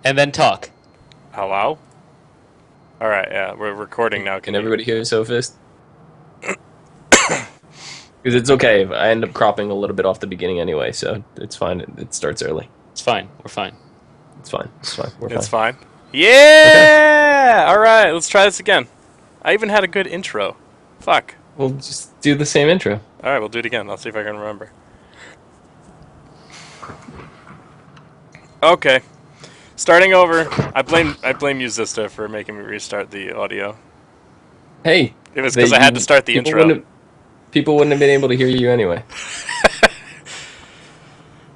and then talk. Hello? Alright, yeah, we're recording now. Can everybody hear Sophist? Because it's okay. I end up cropping a little bit off the beginning anyway, so it's fine. It starts early. It's fine. We're fine. It's fine. It's fine. We're It's fine. fine. Yeah! Okay. Alright, let's try this again. I even had a good intro. Fuck. We'll just do the same intro. Alright, we'll do it again. I'll see if I can remember. Okay. Starting over. I blame you, Zista, for making me restart the audio. Hey. It was because I had to start the intro. People wouldn't have been able to hear you anyway.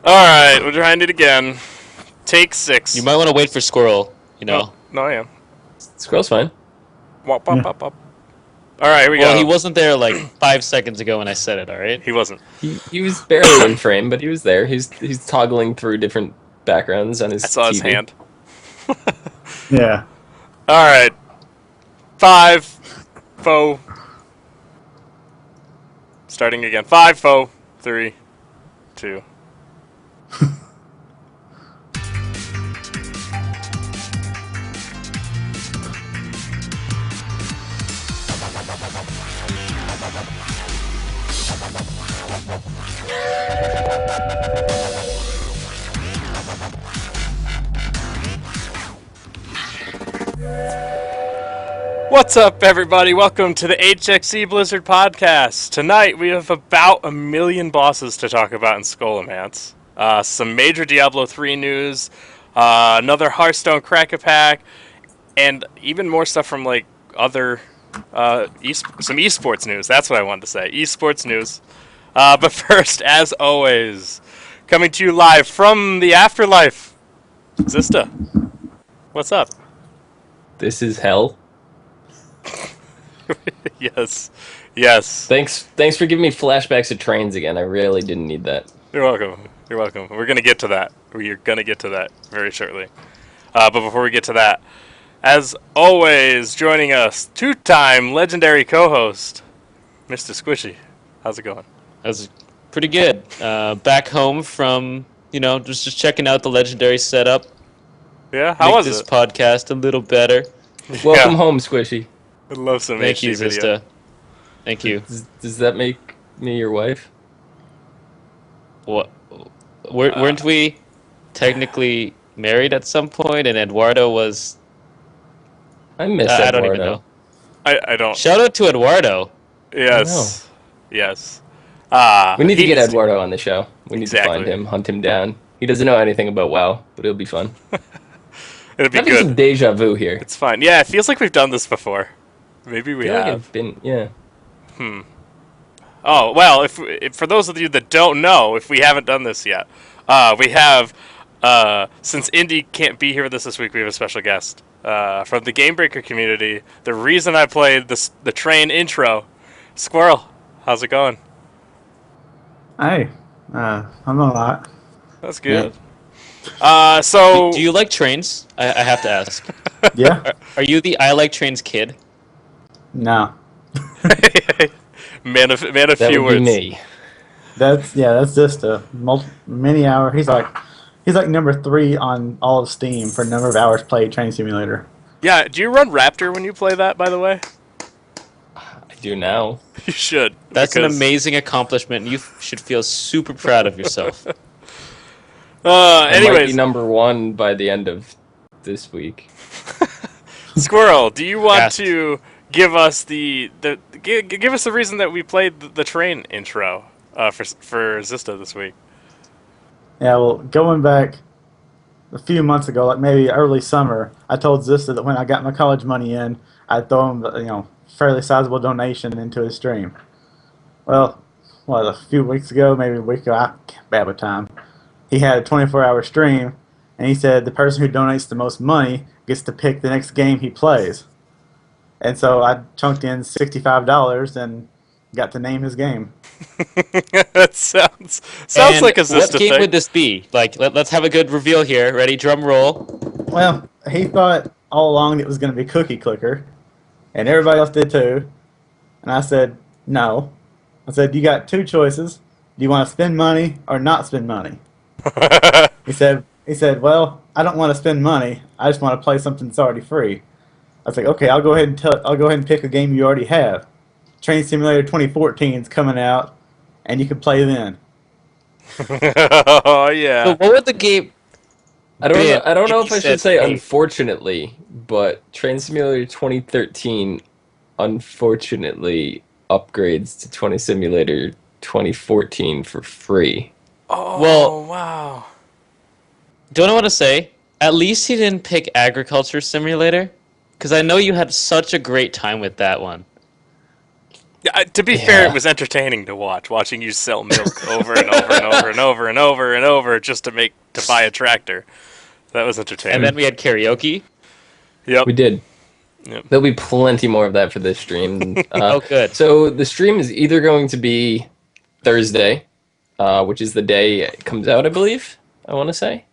Alright, we'll try and do it again. Take 6. You might want to wait for Squirrel, you know. No, I am. Squirrel's fine. Wop, wop, wop, wop. Alright, here we go. Well, he wasn't there like 5 seconds ago when I said it, alright? He wasn't. He was barely in frame, but he was there. He's toggling through different backgrounds on his I saw TV. his hand. Yeah. Alright. 5, foe. Starting again. 5, foe. 3, 2. What's up, everybody? Welcome to the HXC Blizzard Podcast. Tonight, we have about 1 million bosses to talk about in Scholomance. Some major Diablo 3 news, another Hearthstone Crack-a-Pack, and even more stuff from, like, other, some esports news. That's what I wanted to say. Esports news. But first, as always, coming to you live from the afterlife, Zista. What's up? This is hell. Yes. Yes. Thanks for giving me flashbacks of trains again. I really didn't need that. You're welcome. You're welcome. We're going to get to that. We're going to get to that very shortly. But before we get to that, as always, joining us, two-time legendary co-host, Mr. Squishy. How's it going? That's pretty good. Back home from, just checking out the legendary setup. Yeah? How was this it? podcast a little better. Welcome home, Squishy. I love some Thank HD you, video. Zista. Thank you. Does that make me your wife? What? Weren't we technically married at some point? And Eduardo was. I miss I Eduardo. don't even know. I don't. Shout out to Eduardo. Yes. Yes. We need to get Eduardo on the show. We need to Exactly. find him, hunt him down. He doesn't know anything about WoW, but it'll be fun. It'll be Having good. some deja vu here. It's fine. Yeah, it feels like we've done this before. Maybe we I feel like have. I've been, yeah. Oh, well, if for those of you that don't know, if we haven't done this yet, we have, since Indy can't be here with us this week, we have a special guest from the Game Breaker community. The reason I played the train intro, Squirrel, how's it going? Hey, I'm a lot. That's good. So... Do you like trains? I have to ask. Yeah? Are you the I like trains kid? No. man of That few would be words. me. That's just a many hour. He's like number 3 on all of Steam for number of hours played Train Simulator. Yeah, do you run Raptor when you play that, by the way? I do now. You should. That's an because- amazing accomplishment. You should feel super proud of yourself. I might be Anyways, number 1 by the end of this week. Squirrel, do you want Yes. to give us give us the reason that we played the train intro for Zista this week? Yeah, well, going back a few months ago, like maybe early summer, I told Zista that when I got my college money in, I'd throw him, fairly sizable donation into his stream. Well, a few weeks ago, maybe a week ago, I can't bad with time. He had a 24-hour stream, and he said the person who donates the most money gets to pick the next game he plays. And so I chunked in $65 and got to name his game. That sounds And like a what Zista game thing. would this be? Like, let's have a good reveal here. Ready? Drum roll. Well, he thought all along it was going to be Cookie Clicker, and everybody else did too. And I said, no. I said, you got two choices. Do you want to spend money or not spend money? He said, He said, well, I don't want to spend money. I just want to play something that's already free. I was like, okay, I'll go ahead and pick a game you already have. Train Simulator 2014 is coming out, and you can play then. Oh yeah. So what would the game? I don't know. I don't know If if you I should said, say hey. unfortunately, but Train Simulator 2013 unfortunately upgrades to 20 Simulator 2014 for free. Oh Well- wow. Don't I want to say? At least he didn't pick Agriculture Simulator, because I know you had such a great time with that one. To be fair, Yeah. it was entertaining to watching you sell milk over and over and over and over and over and over just to buy a tractor. That was entertaining. And then we had karaoke. Yep. We did. Yep. There'll be plenty more of that for this stream. Oh, good. So the stream is either going to be Thursday, which is the day it comes out, I believe. I want to say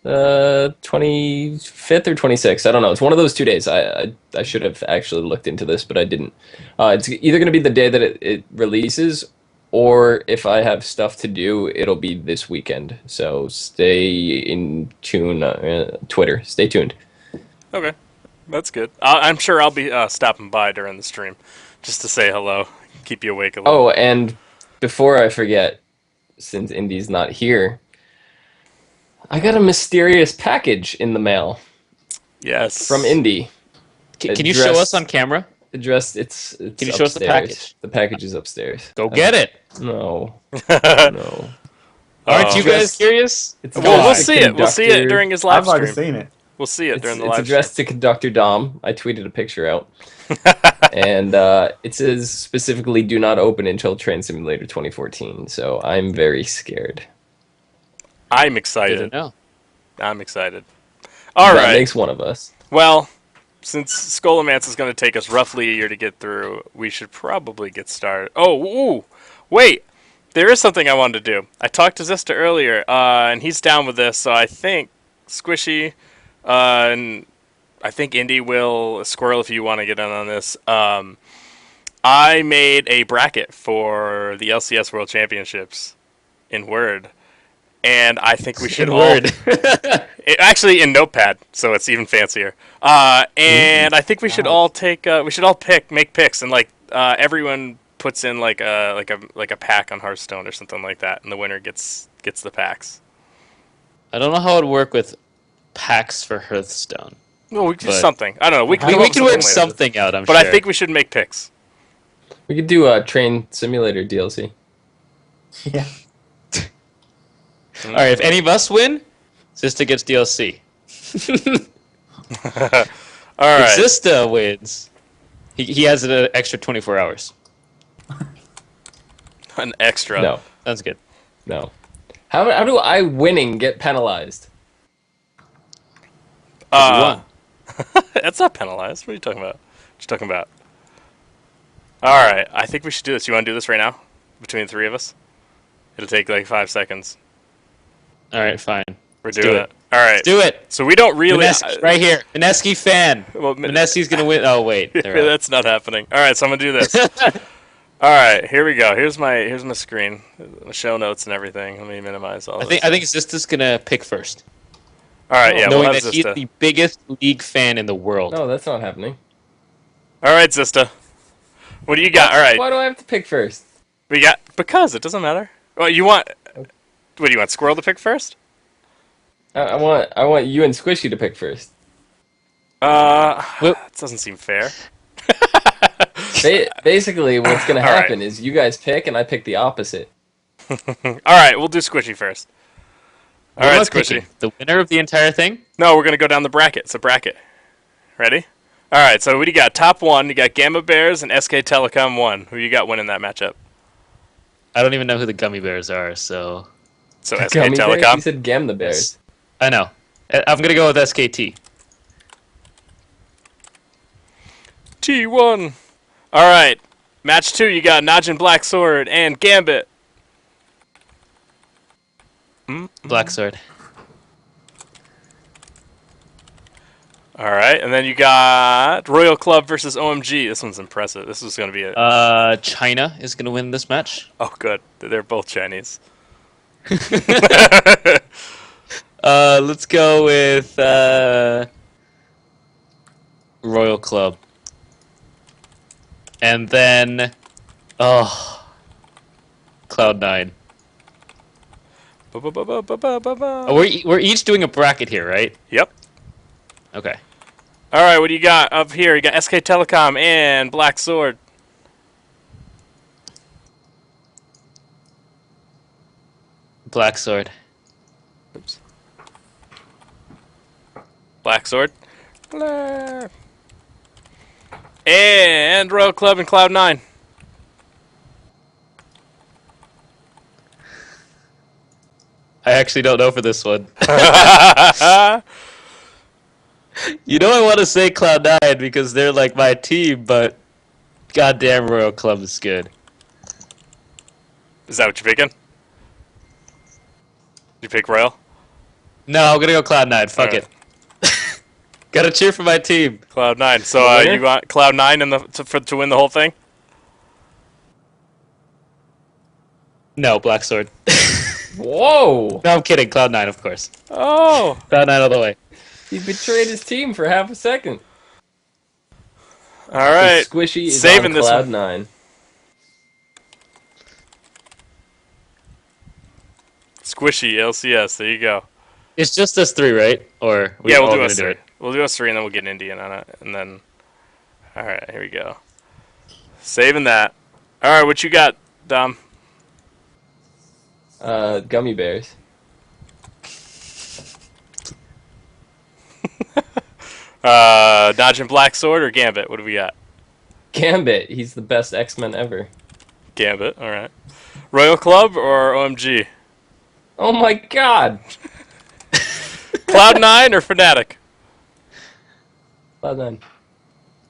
25th or 26th. I don't know. It's one of those 2 days. I should have actually looked into this, but I didn't. It's either going to be the day that it releases, or if I have stuff to do, it'll be this weekend. So stay in tune. Twitter. Stay tuned. Okay. That's good. I'm sure I'll be stopping by during the stream just to say hello, keep you awake a little. Oh, and before I forget, since Indy's not here, I got a mysterious package in the mail Yes. from Indy. Can you show us on camera? Addressed. It's Can you show us the upstairs. package? The package is upstairs. Go get it. No, no. Aren't you guys Just- curious? It's Well, we'll addressed to see it. We'll see it Conductor- during his live I've already stream. seen it. We'll see it during the It's live addressed to Dr. Dom. I tweeted a picture out, and it says specifically, "Do not open until Train Simulator 2014." So I'm very scared. I'm Good to excited. know. I'm excited. All That right. makes one of us. Well, since Scholomance is going to take us roughly a year to get through, we should probably get started. Oh, ooh, wait. There is something I wanted to do. I talked to Zista earlier, and he's down with this, so I think Squishy and I think Indy will, Squirrel, if you want to get in on this. I made a bracket for the LCS World Championships in Word, and I think we should In all... Word. Actually, in Notepad, so it's even fancier. And I think we should all make picks, and everyone puts in like a pack on Hearthstone or something like that, and the winner gets the packs. I don't know how it would work with packs for Hearthstone. Well, we can do But- something. I don't know. We can, We, come we up with can work later. something out, I'm But sure. I think we should make picks. We could do a Train Simulator DLC. Yeah. All right, if any of us win, Zista gets DLC. All right. If Zista wins, he has an extra 24 hours. An extra. No, Sounds good. no. How do I winning get penalized? 'Cause you won. That's not penalized. What are you talking about? What you talking about? All right. I think we should do this. You want to do this right now? Between the three of us? It'll take like 5 seconds. All right, fine. We're Let's doing do it. All right. Do it. So we don't really... Mineski, right here. Mineski fan. Well, Mineski's going to win. Oh, wait. They're out. That's not happening. All right, so I'm gonna do this. All right, here we go. Here's my screen, the show notes and everything. Let me minimize all I this. think Zista's going to pick first. All right, yeah. knowing We'll that have he's Zista. the biggest League fan in the world. No, that's not happening. All right, Zista. What do you got? All right, Why do I have to pick first? we got because it doesn't matter. Well, you want what do you want? Squirrel to pick first? I want you and Squishy to pick first. That Well- doesn't seem fair. Basically, what's gonna All right. happen is you guys pick and I pick the opposite. All right, we'll do Squishy first. All What right, am I Squishy. picking? The winner of the entire thing? No, we're gonna go down the bracket. It's a bracket. Ready? All right. So what do you got? Top one. You got Gamma Bears and SK Telecom 1. Who you got winning that matchup? I don't even know who the Gummy Bears are, so So SK Gummy Bears? Telecom. You said Gam the Bears. I know. I'm going to go with SKT. T1. All right. Match 2, you got Najin Black Sword and Gambit. Black Sword. All right. And then you got Royal Club versus OMG. This one's impressive. This is going to be a... China is going to win this match. oh, good. They're both Chinese. Let's go with Royal Club. And then, Cloud9. Oh, we're each doing a bracket here, right? Yep. Okay. All right, what do you got up here? You got SK Telecom and Black Sword. Black Sword. Oops. Black Sword. Black. And Royal Club and Cloud9. I actually don't know for this one. You know I want to say Cloud9 because they're like my team, but goddamn Royal Club is good. Is that what you're picking? You pick Royal? No, I'm gonna go Cloud9. Fuck Alright. it. Gotta cheer for my team. Cloud9. So The winner? you want Cloud9 to win the whole thing? No, Black Sword. Whoa! No, I'm kidding. Cloud9, of course. Oh. Cloud9 all the way. He betrayed his team for half a second. All right. So Squishy is Saving on this one. Cloud9. Squishy LCS. There you go. It's just us three, right? Or Yeah, we'll all do gonna us do three. it? We'll do us three, and then we'll get an Indian on it, and then. All right, here we go. Saving that. All right, what you got, Dom? Gummy bears. Dodging Black Sword or Gambit? What do we got? Gambit. He's the best X-Men ever. Gambit. All right. Royal Club or OMG? Oh my god! Cloud9 or Fnatic? Cloud9.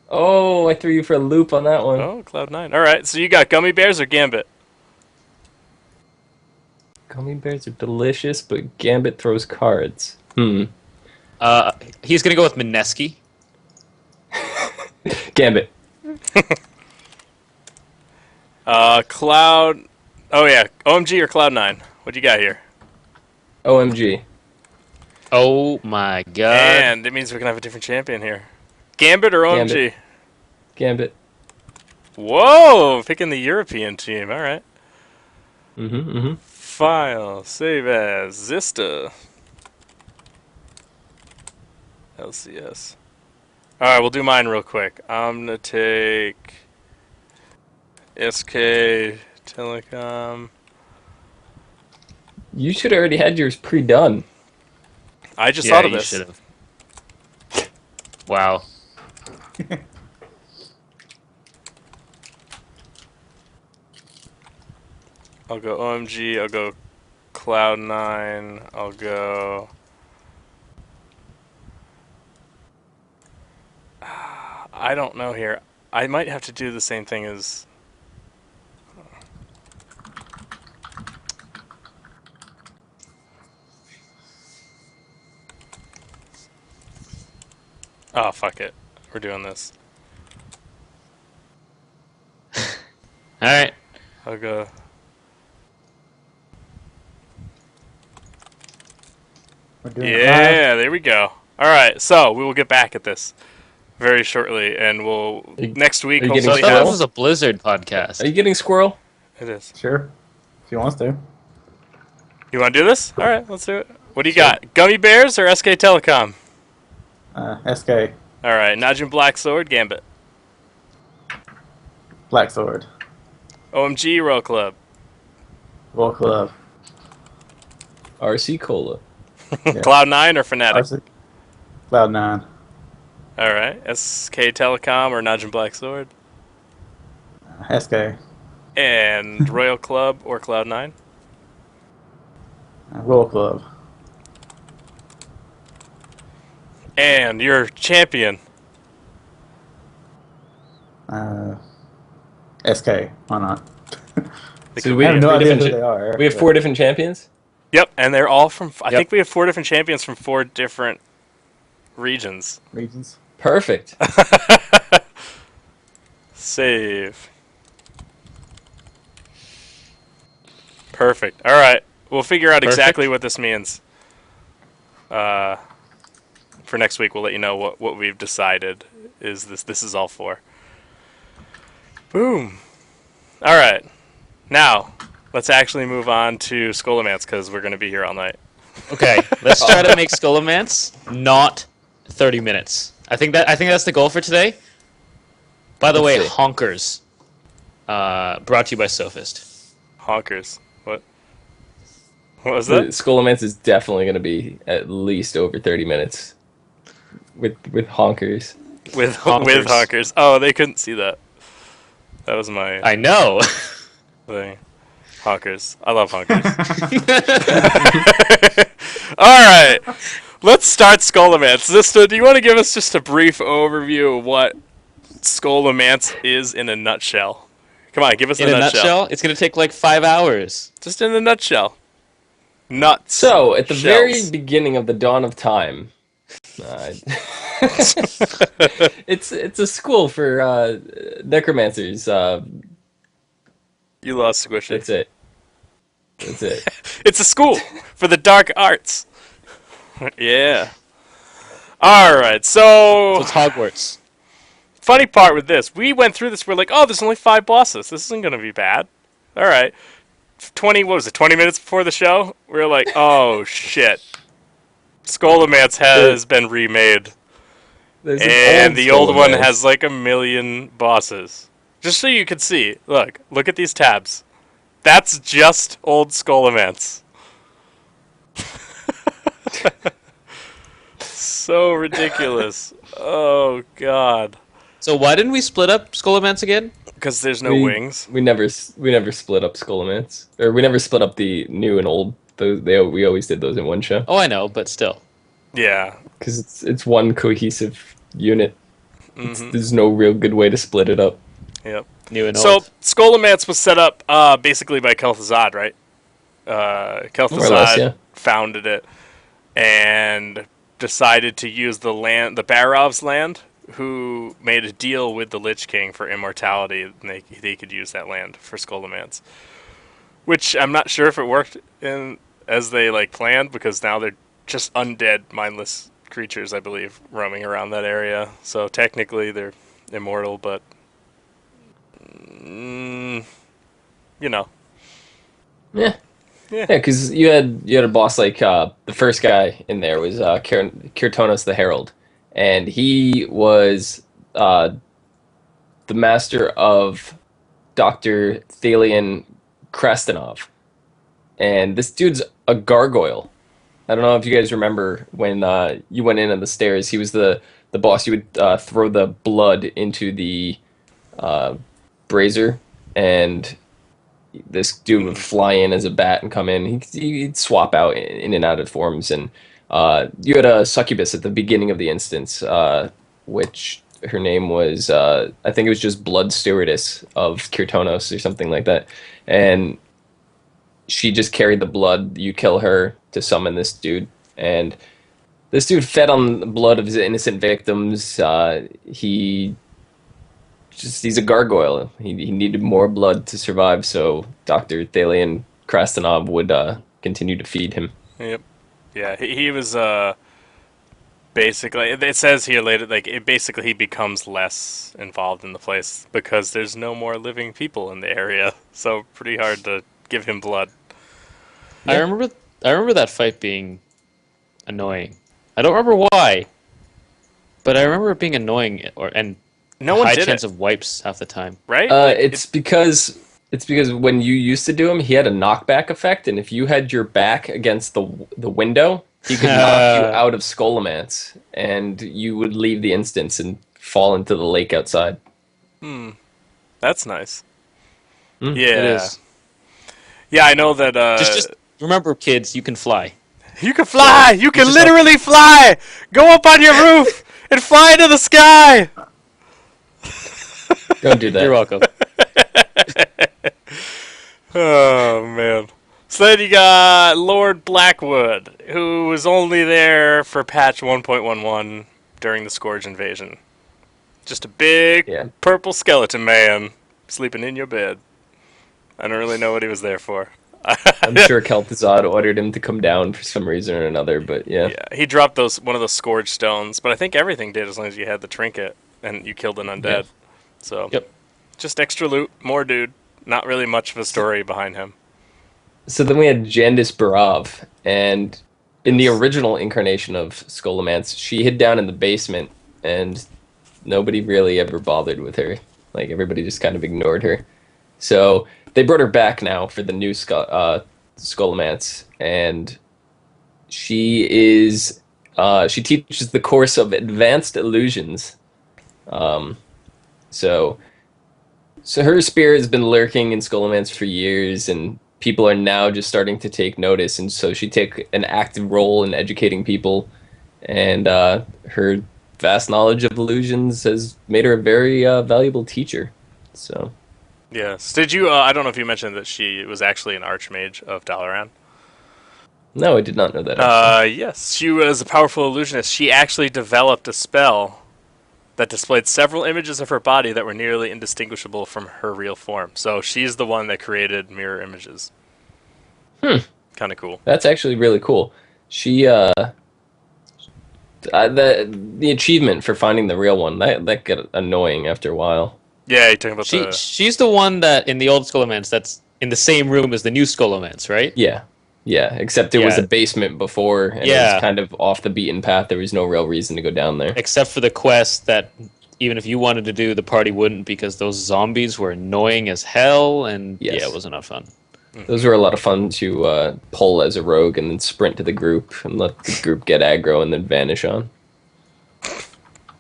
Oh, I threw you for a loop on that one. Oh, Cloud9. All right. So you got Gummy Bears or Gambit? Gummy bears are delicious, but Gambit throws cards. He's gonna go with Mineski. Gambit. Cloud. Oh yeah, OMG or Cloud9? What do you got here? OMG. Oh my god. And it means we're gonna have a different champion here. Gambit or OMG? Gambit. Gambit. Whoa, picking the European team. All right. Mm-hmm. File, save as Zista. LCS. Alright, we'll do mine real quick. I'm gonna take SK Telecom. You should have already had yours pre-done. I just Yeah, thought of you this. should have. Wow. I'll go OMG, I'll go Cloud9, I'll go... I don't know here. I might have to do the same thing as... Oh, fuck it. We're doing this. Alright. I'll go... We're doing it live. Yeah, there we go. Alright, so we will get back at this very shortly, and we'll... you- next week, are you So getting I hopefully thought Squirrel? this was a Blizzard podcast. Are you getting Squirrel? It is. Sure. If he wants to. You want to do this? Alright, let's do it. What do you got? Gummy Bears or SK Telecom? SK. Alright, Najin Black Sword, Gambit. Black Sword. OMG, Royal Club. Roll Club. RC Cola. Yeah. Cloud9 or Fnatic? Cloud9. Alright, SK Telecom or Najin Black Sword? SK. And Royal Club or Cloud9? Roll Club. And your champion. SK. Why not? So I we have have no three idea who different. they are. We have 4 different champions. Yep, and they're all from... I Yep. think we have 4 different champions from 4 different regions. Regions. Perfect. Save. Perfect. Alright, we'll figure out Perfect. exactly what this means. For next week, we'll let you know what we've decided is this is all for. Boom. All right. Now, let's actually move on to Scholomance because we're going to be here all night. Okay, let's try to make Scholomance not 30 minutes. I think that's the goal for today. By the Let's way, see. Honkers. Brought to you by Sophist. Honkers. What? What was The that? Scholomance is definitely going to be at least over 30 minutes with honkers. With Honkers. honkers. Oh, they couldn't see that. That was my I know. thing. Honkers. I love honkers. All right. Let's start Scholomance. Zista, do you want to give us just a brief overview of what Scholomance is in a nutshell? Come on, give us In the a nutshell. nutshell, it's going to take like 5 hours. Just in a nutshell. Nuts. So, at the Shells. very beginning of the dawn of time, it's a school for necromancers. You lost Squishy. That's it. That's it. It's a school for the dark arts. Yeah. All right. So So it's Hogwarts. funny part with this, we went through this. We're like, oh, there's only 5 bosses. This isn't gonna be bad. All right. 20 minutes before the show, we were like, oh shit. Scholomance has been remade, There's an and the old one Scholomance. has like 1,000,000 bosses. Just so you can see, look at these tabs. That's just old Scholomance. So ridiculous. Oh god. So why didn't we split up Scholomance again? Because there's no wings. We never split up Scholomance, or we never split up the new and old. We always did those in one show Oh, I know, but still. Yeah. because it's one cohesive unit. Mhm. There's no real good way to split it up. Yep. New and So old. Scholomance was set up basically by Kel'Thuzad, right? More or Kel'Thuzad less, yeah. founded it and decided to use the Barov's land, who made a deal with the Lich King for immortality, and they could use that land for Scholomance. Which I'm not sure if it worked as they planned, because now they're just undead, mindless creatures, I believe, roaming around that area. So technically they're immortal, but you know. Yeah. Yeah. Yeah, because you had a boss like the first guy in there was Kirtonos the Herald, and he was the master of Dr. Thalion Krastenov, and this dude's a gargoyle. I don't know if you guys remember when you went in on the stairs. He was the boss. You would throw the blood into the brazier, and this dude would fly in as a bat and come in. He'd swap out in and out of forms, and you had a succubus at the beginning of the instance, which her name was I think it was just Blood Stewardess of Kirtonos or something like that, and she just carried the blood. You kill her to summon this dude, and this dude fed on the blood of his innocent victims. He's a gargoyle. He needed more blood to survive, so Dr. Thalion Krastenov would continue to feed him. Yep. Yeah, he was basically, it says here later, basically he becomes less involved in the place because there's no more living people in the area. So pretty hard to give him blood. I remember that fight being annoying. I don't remember why, but I remember it being annoying and No one high did chance it, of wipes half the time. right? It's because when you used to do him, he had a knockback effect, and if you had your back against the window, he could knock you out of Scholomance, and you would leave the instance and fall into the lake outside. That's nice. Mm, Yeah. It is. Yeah, I know that. Just remember, kids, you can fly. You can fly. You can just literally fly. Go up on your roof and fly into the sky. Don't do that. You're welcome. Oh man. So then you got Lord Blackwood, who was only there for patch 1.11 during the Scourge invasion. Just a big Yeah. purple skeleton man sleeping in your bed. I don't really know what he was there for. I'm sure Kel'Thuzad ordered him to come down for some reason or another, but yeah. Yeah, he dropped one of those scourge stones, but I think everything did as long as you had the trinket and you killed an undead. Yeah. So Yep. just extra loot, more dude. Not really much of a story behind him. So then we had Jandis Barav, and in the original incarnation of Scholomance, she hid down in the basement, and nobody really ever bothered with her. Like, everybody just kind of ignored her. So they brought her back now for the new Scholomance, and she teaches the course of Advanced Illusions. So her spirit has been lurking in Scholomance for years, and people are now just starting to take notice, and so she take an active role in educating people, and her vast knowledge of illusions has made her a very valuable teacher. So Yes. Did you? I don't know if you mentioned that she was actually an archmage of Dalaran. no, I did not know that. Actually. Yes, she was a powerful illusionist. She actually developed a spell that displayed several images of her body that were nearly indistinguishable from her real form. So she's the one that created mirror images. Kind of cool. That's actually really cool. She the achievement for finding the real one that got annoying after a while. Yeah, you're talking about She's the one that in the old Scholomance that's in the same room as the new Scholomance, right? Yeah. Yeah, except it was Yeah. a basement before, and it Yeah. was kind of off the beaten path. There was no real reason to go down there. Except for the quest that even if you wanted to do, the party wouldn't because those zombies were annoying as hell, and Yes. yeah, it wasn't enough fun. Those were a lot of fun to pull as a rogue and then sprint to the group and let the group get aggro and then vanish on.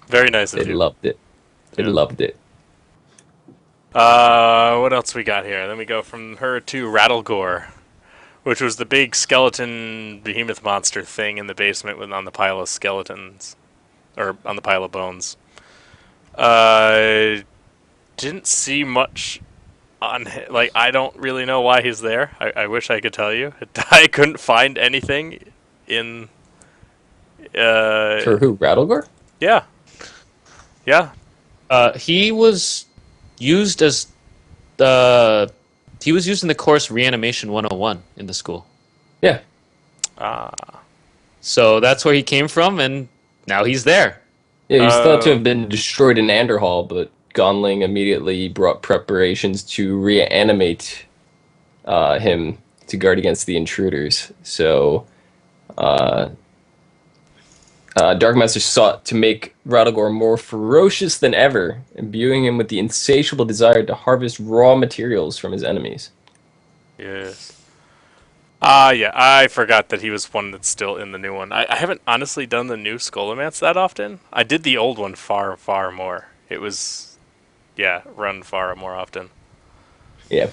Very nice They of you. loved it. They Yeah. loved it. What else we got here? Then we go from her to Rattlegore, which was the big skeleton behemoth monster thing in the basement on the pile of skeletons, or on the pile of bones. Didn't see much on like I don't really know why he's there. I wish I could tell you. I couldn't find anything in. For who? Rattlegore? Yeah. Yeah. He was used as he was used in the course Reanimation 101 in the school. Yeah. So that's where he came from, and now he's there. Yeah, he's thought to have been destroyed in Anderhall, but Gonling immediately brought preparations to reanimate him to guard against the intruders. So, Darkmaster sought to make Rattlegore more ferocious than ever, imbuing him with the insatiable desire to harvest raw materials from his enemies. Yes. Yeah, I forgot that he was one that's still in the new one. I haven't honestly done the new Scholomance that often. I did the old one far, far more. It was, run far more often. Yeah.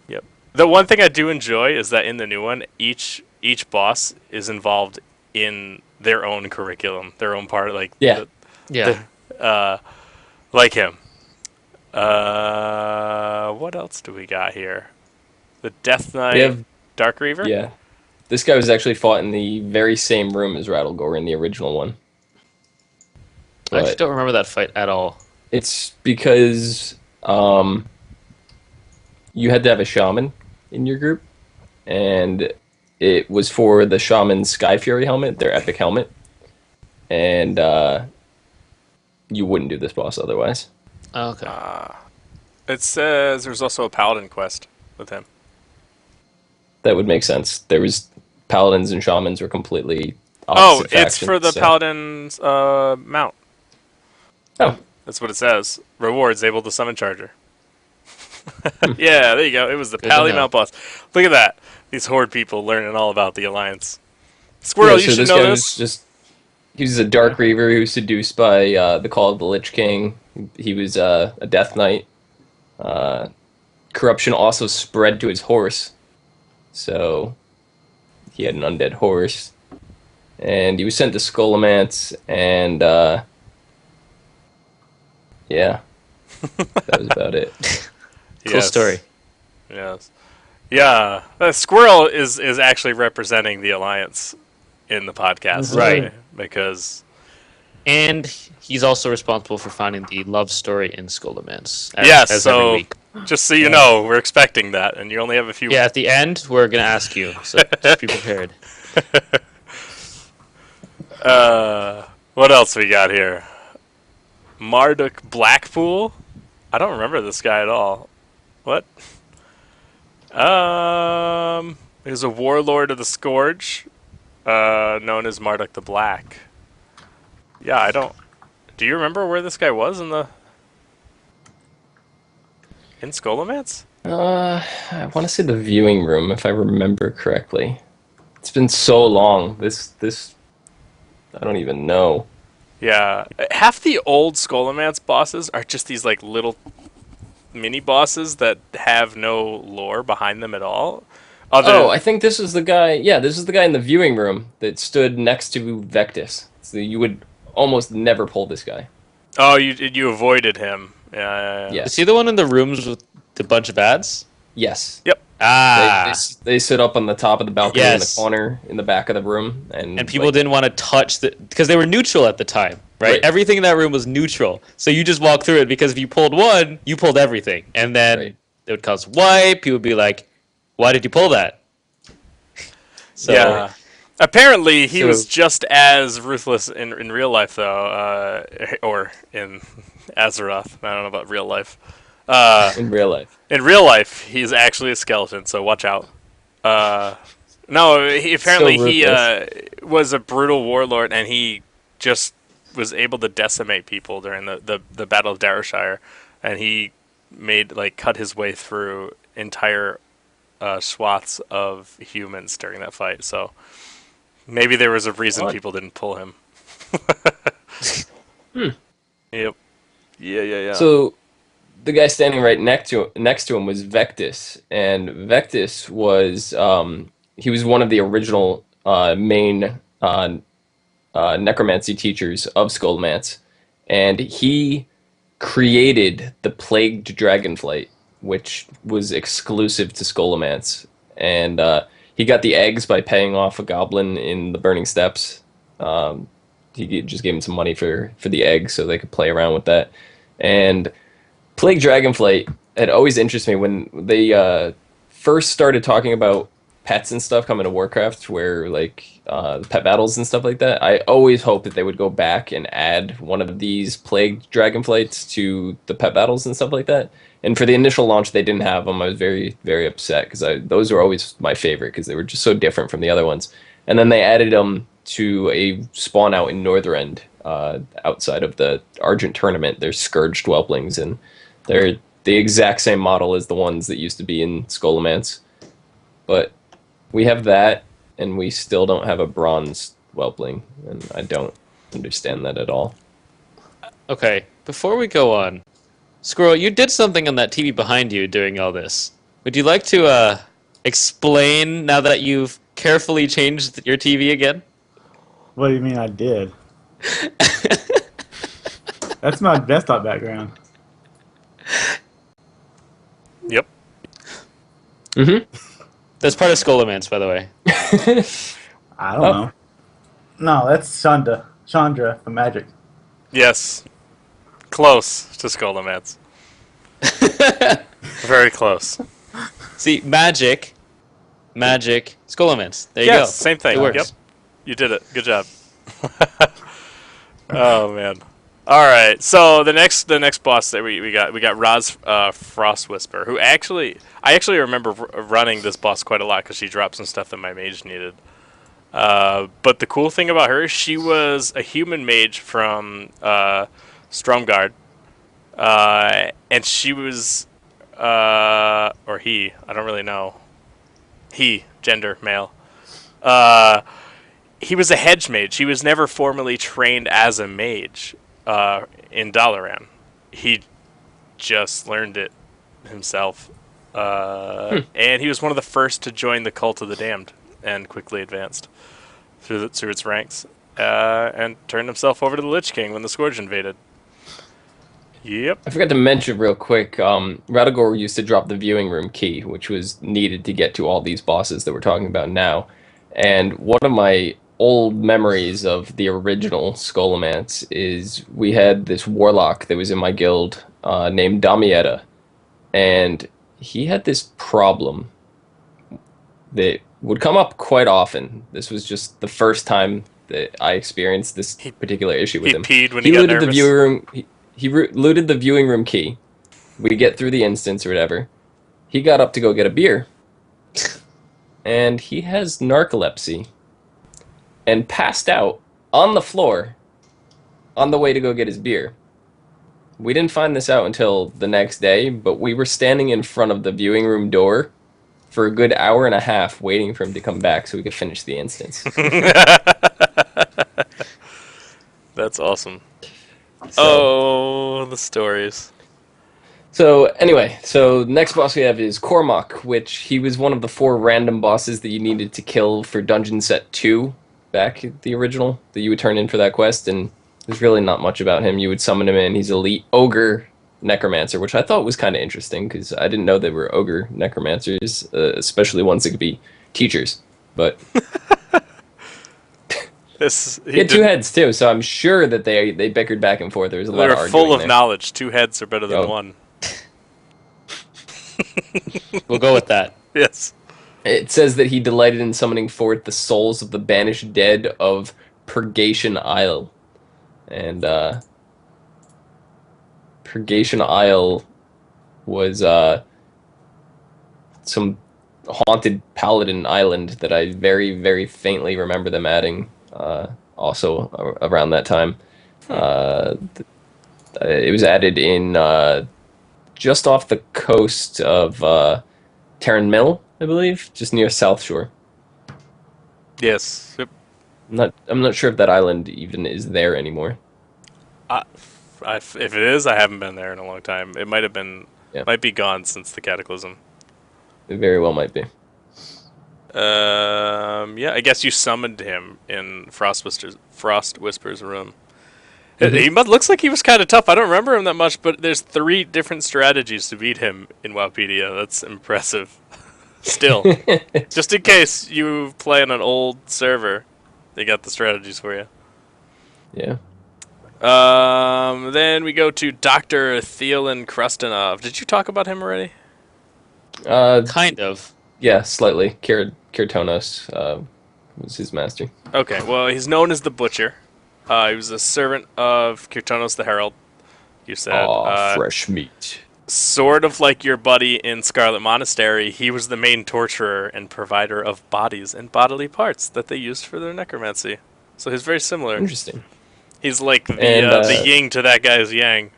Yep. The one thing I do enjoy is that in the new one, each boss is involved in their own curriculum, their own part, like Yeah. like him. What else do we got here? The Death Knight. We have, Dark Reaver? yeah. This guy was actually fought in the very same room as Rattlegore in the original one. I actually But don't remember that fight at all. it's because you had to have a shaman in your group, and it was for the Shaman Sky Fury helmet, their epic helmet, and you wouldn't do this boss otherwise. Oh, okay. It says there's also a Paladin quest with him. That would make sense. There was paladins and shamans were completely Oh, opposite it's for factions, the so- Paladin's mount. Oh, That's what it says. Rewards able to summon Charger. Yeah, there you go. It was the Good to Pally know. Mount boss. Look at that. These Horde people learning all about the Alliance. Squirrel, yeah, you so should this know guy this. was just he was a Dark Reaver who was seduced by the Call of the Lich King. He was a Death Knight. Corruption also spread to his horse, so he had an undead horse, and he was sent to Scholomance, and yeah, that was about it. Cool Yes. story. Yes. Yeah. Squirrel is actually representing the Alliance in the podcast. Right. today, because And he's also responsible for finding the love story in Scholomance. Yes, as so every week. Just so you know, we're expecting that, and you only have a few. Yeah, at the end, we're going to ask you, so just be prepared. What else we got here? Marduk Blackpool? I don't remember this guy at all. What? He was a warlord of the Scourge, known as Marduk the Black. Yeah, I don't. Do you remember where this guy was in Scholomance? I want to say the viewing room, if I remember correctly. It's been so long. This, I don't even know. Yeah, half the old Scholomance bosses are just these like little mini bosses that have no lore behind them at all. Oh, I think this is the guy. Yeah, this is the guy in the viewing room that stood next to Vectis. So you would almost never pull this guy. Oh, you avoided him. Yeah. Yes. Is he the one in the rooms with the bunch of ads? Yes. Yep. They sit up on the top of the balcony in the Yes. corner in the back of the room, And people didn't want to touch because they were neutral at the time, right? Right. Everything in that room was neutral. So you just walk through it because if you pulled one, you pulled everything. And then Right. it would cause wipe. People would be like, why did you pull that? So, Yeah. Apparently, he So- was just as ruthless in real life, though, or in Azeroth. I don't know about real life. in real life. In real life, he's actually a skeleton, so watch out. No, apparently he was a brutal warlord, and he just was able to decimate people during the Battle of Darrowshire, and he cut his way through entire swaths of humans during that fight. So maybe there was a reason What? people didn't pull him. Yep. Yeah. So the guy standing right next to him was Vectis, and Vectis was he was one of the original main necromancy teachers of Skullmance, and he created the plagued dragonflight, which was exclusive to Skullmance, and he got the eggs by paying off a goblin in the Burning Steps. Just gave him some money for the eggs so they could play around with that, and Plague Dragonflight had always interested me when they first started talking about pets and stuff coming to Warcraft, where pet battles and stuff like that. I always hoped that they would go back and add one of these Plague Dragonflights to the pet battles and stuff like that. And for the initial launch, they didn't have them. I was very, very upset because those were always my favorite because they were just so different from the other ones. And then they added them to a spawn out in Northrend, outside of the Argent tournament. They're Scourged Whelplings, and they're the exact same model as the ones that used to be in Scholomance. But we have that, and we still don't have a Bronze Whelpling, and I don't understand that at all. okay, before we go on, Squirrel, you did something on that TV behind you during all this. Would you like to explain now that you've carefully changed your TV again? What do you mean I did? That's my desktop background. Yep. Mm-hmm. That's part of Scholomance, by the way. I don't know. No, that's Chandra from Magic. Yes. Close to Scholomance. Very close. See, magic, Scholomance. There you Yes, go. same thing. It works. Yep. You did it. Good job. Oh man. All right. So the next boss that we got Roz Frost Whisper, who I actually remember running this boss quite a lot because she dropped some stuff that my mage needed. But the cool thing about her is she was a human mage from Stromgard, and she was or he, I don't really know. He, gender, male. He was a hedge mage. He was never formally trained as a mage in Dalaran. He just learned it himself. And he was one of the first to join the Cult of the Damned and quickly advanced through its ranks and turned himself over to the Lich King when the Scourge invaded. Yep. I forgot to mention real quick, Radagor used to drop the viewing room key, which was needed to get to all these bosses that we're talking about now. And one of my old memories of the original Scholomance is we had this warlock that was in my guild named Damietta. and he had this problem that would come up quite often. This was just the first time that I experienced this particular issue with He him. peed when He he got looted the nervous. viewing room. He looted the viewing room key. We get through the instance or whatever. He got up to go get a beer, and he has narcolepsy, and passed out on the floor on the way to go get his beer. We didn't find this out until the next day, but we were standing in front of the viewing room door for a good hour and a half waiting for him to come back so we could finish the instance. That's awesome. So, Oh, the stories. so anyway, so next boss we have is Cormac, which he was one of the 4 random bosses that you needed to kill for Dungeon Set 2 back at the original that you would turn in for that quest, and there's really not much about him. You would summon him in. He's elite ogre necromancer, which I thought was kind of interesting because I didn't know they were ogre necromancers, especially ones that could be teachers. But he had 2 heads too, so I'm sure that they bickered back and forth. There was a lot They're of arguing full of there. knowledge. 2 heads are better than Oh. 1. We'll go with that. Yes. It says that he delighted in summoning forth the souls of the banished dead of Purgation Isle. And Purgation Isle was some haunted paladin island that I very, very faintly remember them adding also around that time. It was added in just off the coast of Terran Mill, I believe, just near South Shore. Yes. Yep. I'm not sure if that island even is there anymore. If it is, I haven't been there in a long time. It might have been, Yeah. might be gone since the Cataclysm. It very well might be. Yeah, I guess you summoned him in Frost Whisper's room. Mhm. He looks like he was kind of tough. I don't remember him that much, but there's 3 different strategies to beat him in Wowpedia. That's impressive. Still, just in case you play on an old server, they got the strategies for you. Yeah. Then we go to Dr. Thielen Krustinov. Did you talk about him already? Kind of. Yeah, slightly. Kirtonos was his master. Okay, well, he's known as the Butcher. He was a servant of Kirtonos the Herald, you said. Fresh meat. Sort of like your buddy in Scarlet Monastery, he was the main torturer and provider of bodies and bodily parts that they used for their necromancy. So he's very similar. Interesting. He's like the yin to that guy's yang.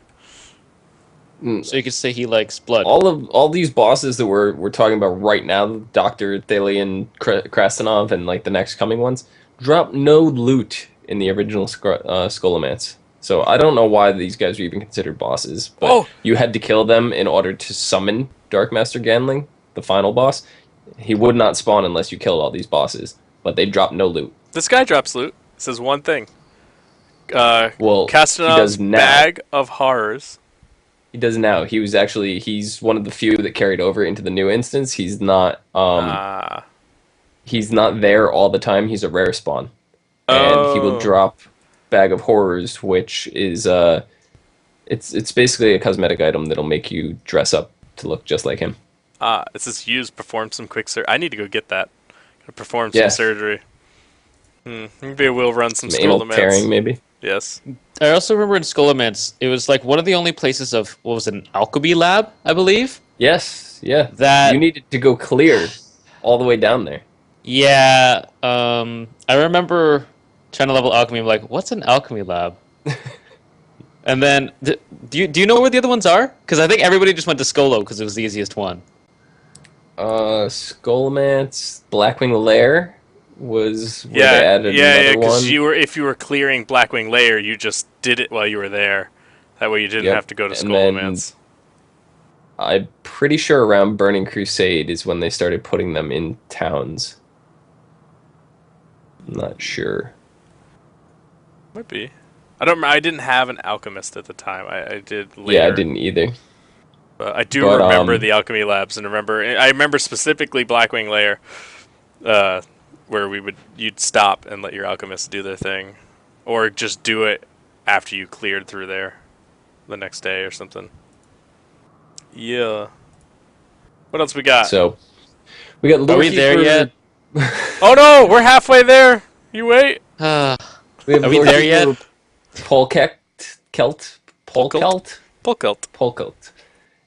So you could say he likes blood. All these bosses that we're talking about right now, Dr. Thalian Krasnov and like the next coming ones, drop no loot in the original Scholomance. So I don't know why these guys were even considered bosses, but you had to kill them in order to summon Darkmaster Ganling, the final boss. He would not spawn unless you killed all these bosses, but they drop no loot. This guy drops loot. Says one thing. Well, Castanov's Bag of Horrors. He does now. He's one of the few that carried over into the new instance. He's not he's not there all the time. He's a rare spawn. And he will drop Bag of Horrors, which is it's basically a cosmetic item that'll make you dress up to look just like him. It says perform some quick surgery. I need to go get that. Gotta perform some surgery. Maybe I will run some anal tearing, maybe. Yes. I also remember in Scholomance, it was like one of the only places of, what was it, an alchemy lab, I believe? Yes, yeah. That you needed to go clear all the way down there. Yeah, I remember trying to level alchemy. I'm like, what's an alchemy lab? And then, do you know where the other ones are? Because I think everybody just went to Skolo because it was the easiest one. Scholomance, Blackwing Lair was where they added another one. Because if you were clearing Blackwing Lair, you just did it while you were there. That way you didn't have to go to Scholomance. I'm pretty sure around Burning Crusade is when they started putting them in towns. I'm not sure. Might be. I didn't have an alchemist at the time. I did later. Yeah, I didn't either. But I do remember the alchemy labs, and I remember specifically Blackwing Lair, where you'd stop and let your alchemists do their thing, or just do it after you cleared through there, the next day or something. Yeah. What else we got? So we got Are we there yet? Oh no, we're halfway there. You wait. Uh, We have Are we there yet? Polkelt, Polkult. Polkult. Polkelt,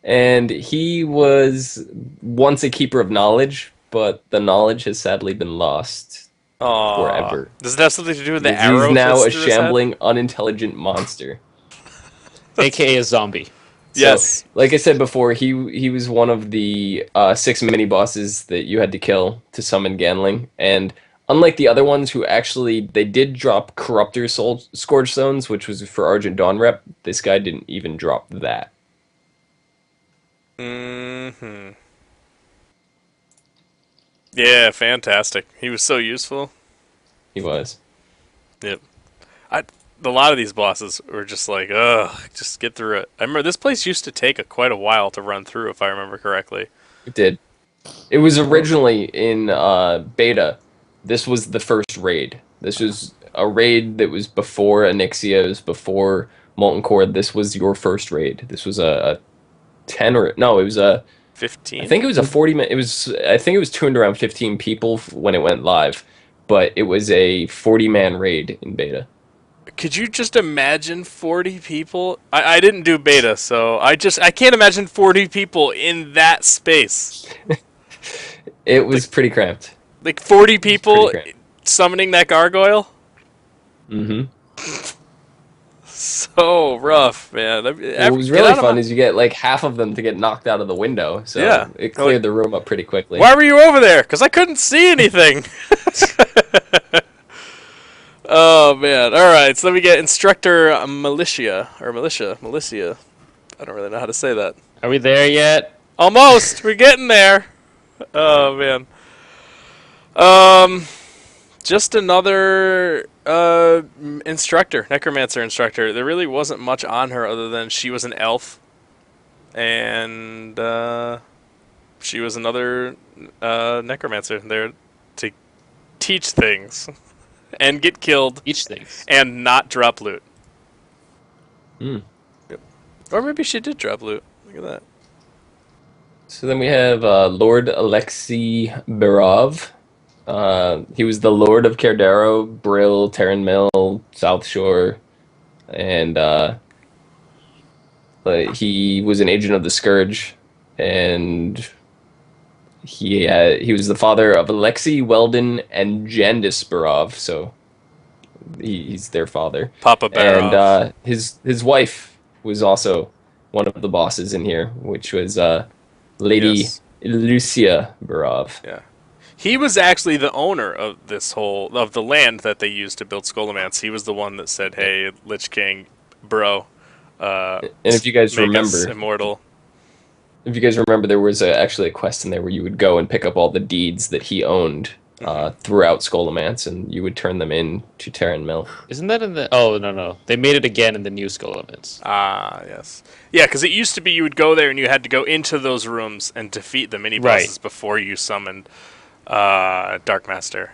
and he was once a keeper of knowledge, but the knowledge has sadly been lost forever. Does it have something to do with the He's arrow? now a fits through his head? shambling, unintelligent monster. AKA a zombie. Yes. So, like I said before, he was one of the 6 mini bosses that you had to kill to summon Ganling, and unlike the other ones who actually they did drop Corruptor Scourge Stones, which was for Argent Dawn rep, this guy didn't even drop that. Mm-hmm. Yeah, fantastic. He was so useful. He was. Yep. A lot of these bosses were just like, ugh, just get through it. I remember this place used to take quite a while to run through, if I remember correctly. It did. It was originally in beta. This was the first raid. This was a raid that was before Onyxia, it was before Molten Core. This was your first raid. This was a 10 or no, it was a 15. I think it was a 40-minute. I think it was tuned around 15 people when it went live, but it was a 40-man raid in beta. Could you just imagine 40 people? I didn't do beta, so I can't imagine 40 people in that space. It was pretty cramped. Like 40 people pretty summoning that gargoyle? Mm-hmm. So rough, man. What was really fun is you get like half of them to get knocked out of the window, so Yeah. it cleared the room up pretty quickly. Why were you over there? Because I couldn't see anything. Oh, man. All right, so then we get Instructor Militia. I don't really know how to say that. Are we there yet? Almost. We're getting there. Oh, man. Just another instructor, necromancer instructor. There really wasn't much on her other than she was an elf, and she was another necromancer there to teach things and get killed, Each things. and not drop loot. Hmm. Yep. Or maybe she did drop loot. Look at that. So then we have Lord Alexei Berov. He was the Lord of Cardero, Brill, Terran Mill, South Shore, and he was an agent of the Scourge, and he was the father of Alexei, Weldon, and Jandis Berov, so he's their father. Papa Barov. And his wife was also one of the bosses in here, which was Lady Yes. Lucia Berov. Yeah. He was actually the owner of of the land that they used to build Scholomance. He was the one that said, "Hey, Lich King, bro, And if you guys make us remember, immortal." there was actually a quest in there where you would go and pick up all the deeds that he owned throughout Scholomance, and you would turn them in to Terran Mill. Isn't that in the... Oh, no. They made it again in the new Scholomance. Ah, yes. Yeah, because it used to be you would go there and you had to go into those rooms and defeat the mini bosses Right. before you summoned Darkmaster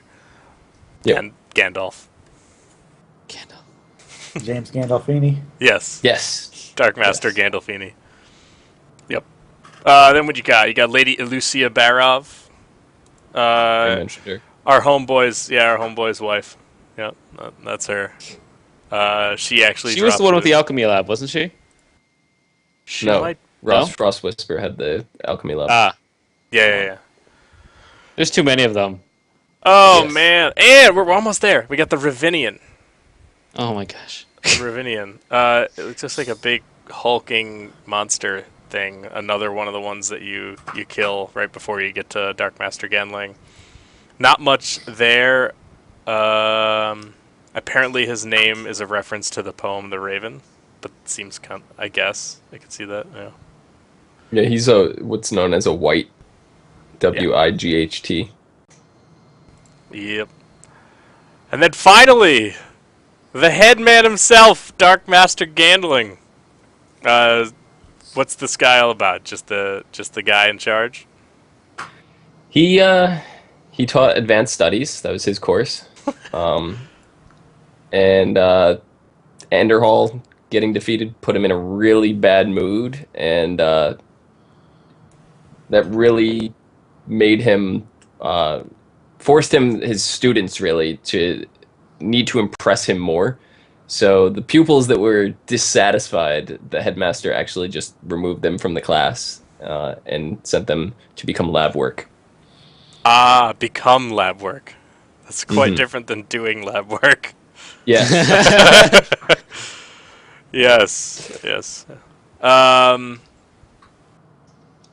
Yep. and Gandalf. James Gandolfini. Yes. Yes. Darkmaster Yes. Gandolfini. Yep. Then what you got? You got Lady Elucia Barov. I mentioned her. Our homeboy's wife. Yep, that's her. She actually She was dropped the one with loot. the alchemy lab, wasn't she? She No, might- Ross No? Frost Whisper had the alchemy lab. Ah, Yeah. there's too many of them. Oh, Yes. man. And we're almost there. We got the Ravinian. Oh my gosh. The Ravinian. It looks just like a big hulking monster thing. Another one of the ones that you kill right before you get to Darkmaster Ganling. Not much there. Apparently his name is a reference to the poem The Raven. But it seems I guess. I could see that, yeah. Yeah, he's what's known as a white. WIGHT. Yep. And then finally, the headman himself, Darkmaster Gandling. What's this guy all about? Just the guy in charge? He taught advanced studies. That was his course. And Anderhall getting defeated put him in a really bad mood, and that really made him, forced his students really to need to impress him more. So the pupils that were dissatisfied, the headmaster actually just removed them from the class and sent them to become lab work. Ah, become lab work. That's quite different than doing lab work. Yeah. Yes. No,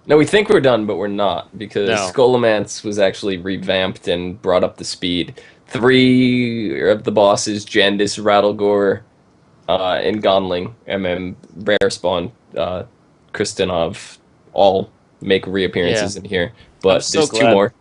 we think we're done, but we're not, because No. Scholomance was actually revamped and brought up to speed. 3 of the bosses, Jandis, Rattlegore, and Gonling, and then Rare Spawn, Kristinov, all make reappearances in here. But so there's 2 glad. more.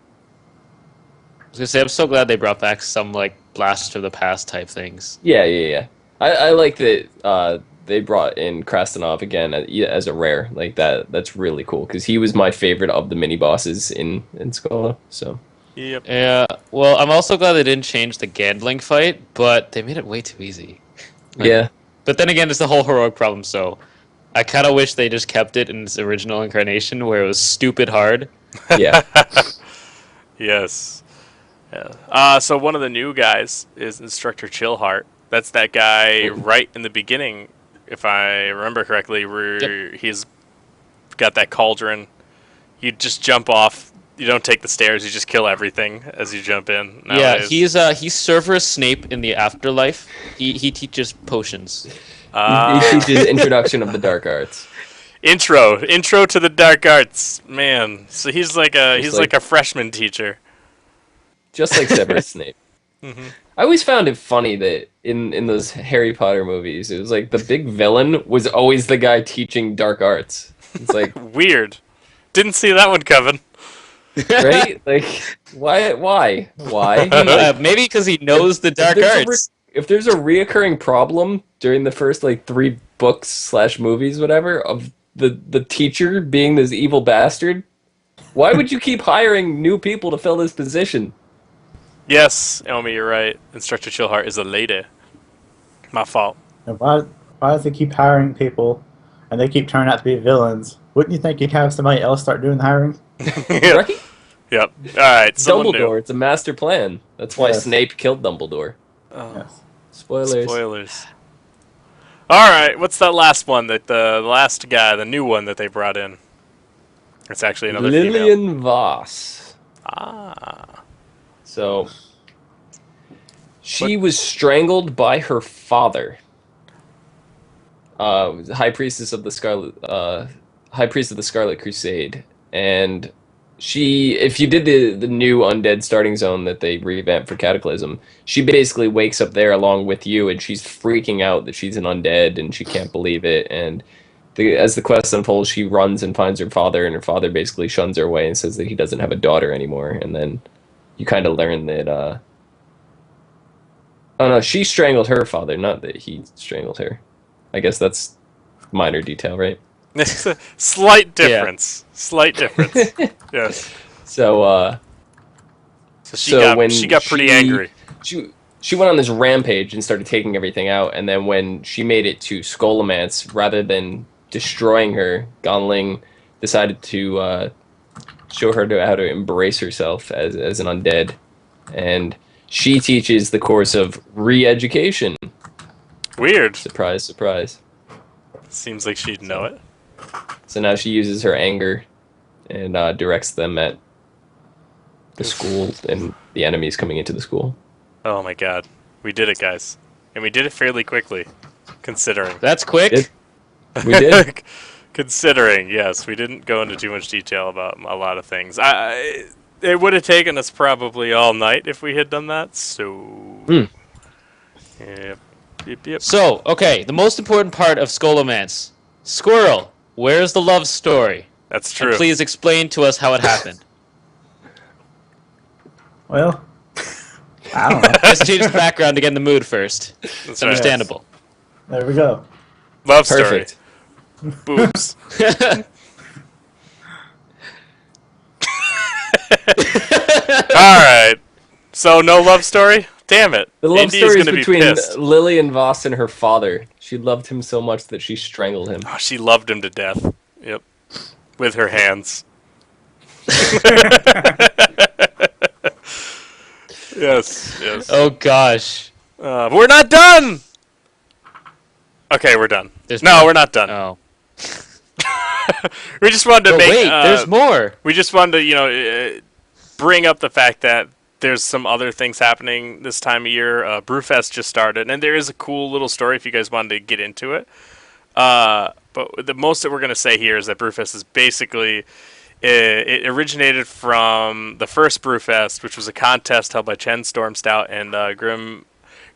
I was gonna say, I'm so glad they brought back some like blast of the past type things. Yeah. I like that they brought in Krasnov again as a rare. Like that's really cool, because he was my favorite of the mini bosses in Skola. So Yep. Yeah. Well, I'm also glad they didn't change the gambling fight, but they made it way too easy. yeah. But then again, it's the whole heroic problem. So I kind of wish they just kept it in its original incarnation, where it was stupid hard. Yeah. Yes. Yeah. So one of the new guys is Instructor Chillheart. That's that guy right in the beginning, if I remember correctly, where he's got that cauldron. You just jump off. You don't take the stairs. You just kill everything as you jump in. Nowadays. Yeah, he's Cerberus Snape in the afterlife. He teaches potions. He teaches introduction of the dark arts. Intro to the dark arts, man. So he's like a freshman teacher. Just like Severus Snape. I always found it funny that in those Harry Potter movies, it was like the big villain was always the guy teaching dark arts. It's like, Weird. Didn't see that one coming. right? Like, why? Like, Maybe because he knows the dark arts. If there's a reoccurring problem during the first like 3 books / movies, whatever, of the teacher being this evil bastard, why would you keep hiring new people to fill this position? Yes, Elmi, you're right. Instructor Chillheart is a lady. My fault. And why does they keep hiring people and they keep turning out to be villains? Wouldn't you think you'd have somebody else start doing the hiring? Right? Yep. All right. Dumbledore, it's a master plan. That's why Yes. Snape killed Dumbledore. Yes. Spoilers. All right. What's that last one? That the last guy, the new one that they brought in. It's actually another female. Lillian Voss. Ah. So she was strangled by her father, High Priestess of the Scarlet Crusade, and she, if you did the new Undead starting zone that they revamped for Cataclysm, she basically wakes up there along with you, and she's freaking out that she's an undead and she can't believe it. And as the quest unfolds, she runs and finds her father, and her father basically shuns her away and says that he doesn't have a daughter anymore. And then you kind of learn that, oh no, she strangled her father, not that he strangled her. I guess that's minor detail, right? Slight difference. Slight difference. Yes. So, So she got pretty angry. She went on this rampage and started taking everything out, and then when she made it to Scholomance, rather than destroying her, Gonling decided to show her how to embrace herself as an undead, and she teaches the course of re-education. Weird. Surprise, surprise. Seems like she'd know it. So now she uses her anger and directs them at the school and the enemies coming into the school. Oh my god. We did it, guys. And we did it fairly quickly, considering. That's quick. We did. Considering, yes. We didn't go into too much detail about a lot of things. It would have taken us probably all night if we had done that, so... Yep. So, okay, the most important part of Scholomance. Squirrel, where's the love story? That's true. And please explain to us how it happened. Well, I don't know. Let's change the background to get in the mood first. That's It's right. understandable. There we go. Love story. Perfect. Boobs. Alright. So, no love story? Damn it. The love Indy story is gonna be between pissed. Lillian Voss and her father. She loved him so much that she strangled him. Oh, she loved him to death. Yep. With her hands. Yes. Oh gosh. But we're not done. Okay, we're done. There's No, more? we're not done. Oh. We just wanted to But make. wait, there's more. We just wanted to, bring up the fact that there's some other things happening this time of year. Brewfest just started, and there is a cool little story if you guys wanted to get into it. But the most that we're going to say here is that Brewfest is basically it originated from the first Brewfest, which was a contest held by Chen Storm Stout and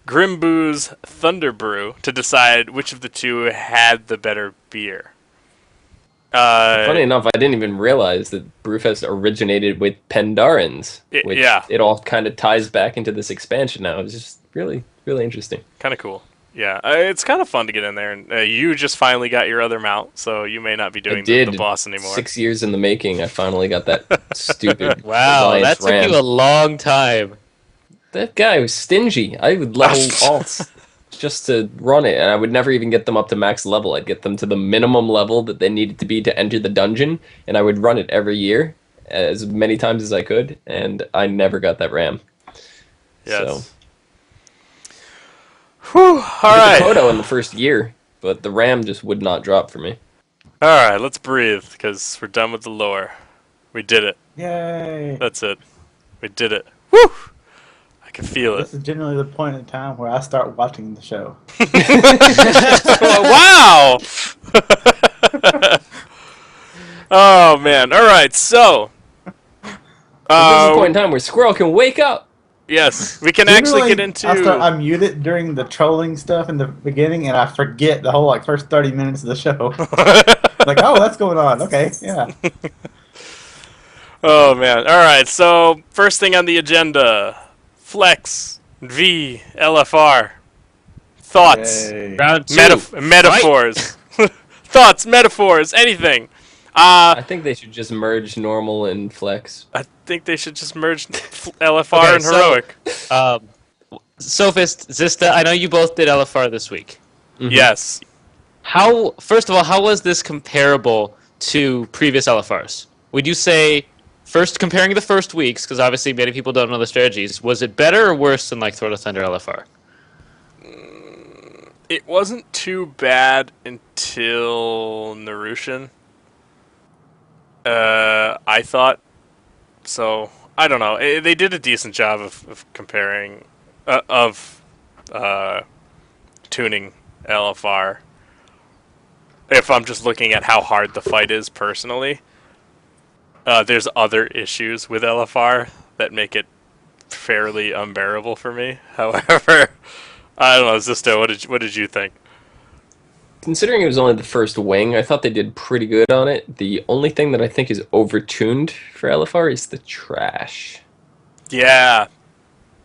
Grimboo's Thunder Brew to decide which of the two had the better beer. Funny enough, I didn't even realize that Brewfest originated with Pendarins, which yeah. it all kind of ties back into this expansion now. It's just really, really interesting. Kind of cool. Yeah, it's kind of fun to get in there. And you just finally got your other mount, so you may not be doing the boss anymore. 6 years in the making, I finally got that stupid Wow, Alliance that took Ram. you a long time. That guy was stingy. I would level alts just to run it, and I would never even get them up to max level. I'd get them to the minimum level that they needed to be to enter the dungeon, and I would run it every year as many times as I could, and I never got that ram. Yes. So, Whew, all right. the Kodo in the first year, but the ram just would not drop for me. All right, let's breathe, because we're done with the lore. We did it. Yay! That's it. We did it. Woo! I can feel it. This is generally the point in time where I start watching the show. Wow! Oh, man. All right, so... This is the point in time where Squirrel can wake up. Yes, we can actually Generally, get into... I mute it during the trolling stuff in the beginning, and I forget the whole first 30 minutes of the show. Like, oh, that's going on. Okay, yeah. Oh, man. All right, so first thing on the agenda. Flex v LFR. Thoughts. Yay. Round two. Metaphors. Thoughts, metaphors, anything. I think they should just merge normal and flex. I think they should just merge LFR and Heroic. Sophist, Zista, I know you both did LFR this week. Mm-hmm. Yes. First of all, how was this comparable to previous LFRs? Would you say, first comparing the first weeks, because obviously many people don't know the strategies, was it better or worse than like Throat of Thunder LFR? It wasn't too bad until Narushan. I thought. So, I don't know. They did a decent job of comparing, tuning LFR. If I'm just looking at how hard the fight is personally, there's other issues with LFR that make it fairly unbearable for me. However, I don't know, Zisto, what did you think? Considering it was only the first wing, I thought they did pretty good on it. The only thing that I think is overtuned for LFR is the trash. Yeah,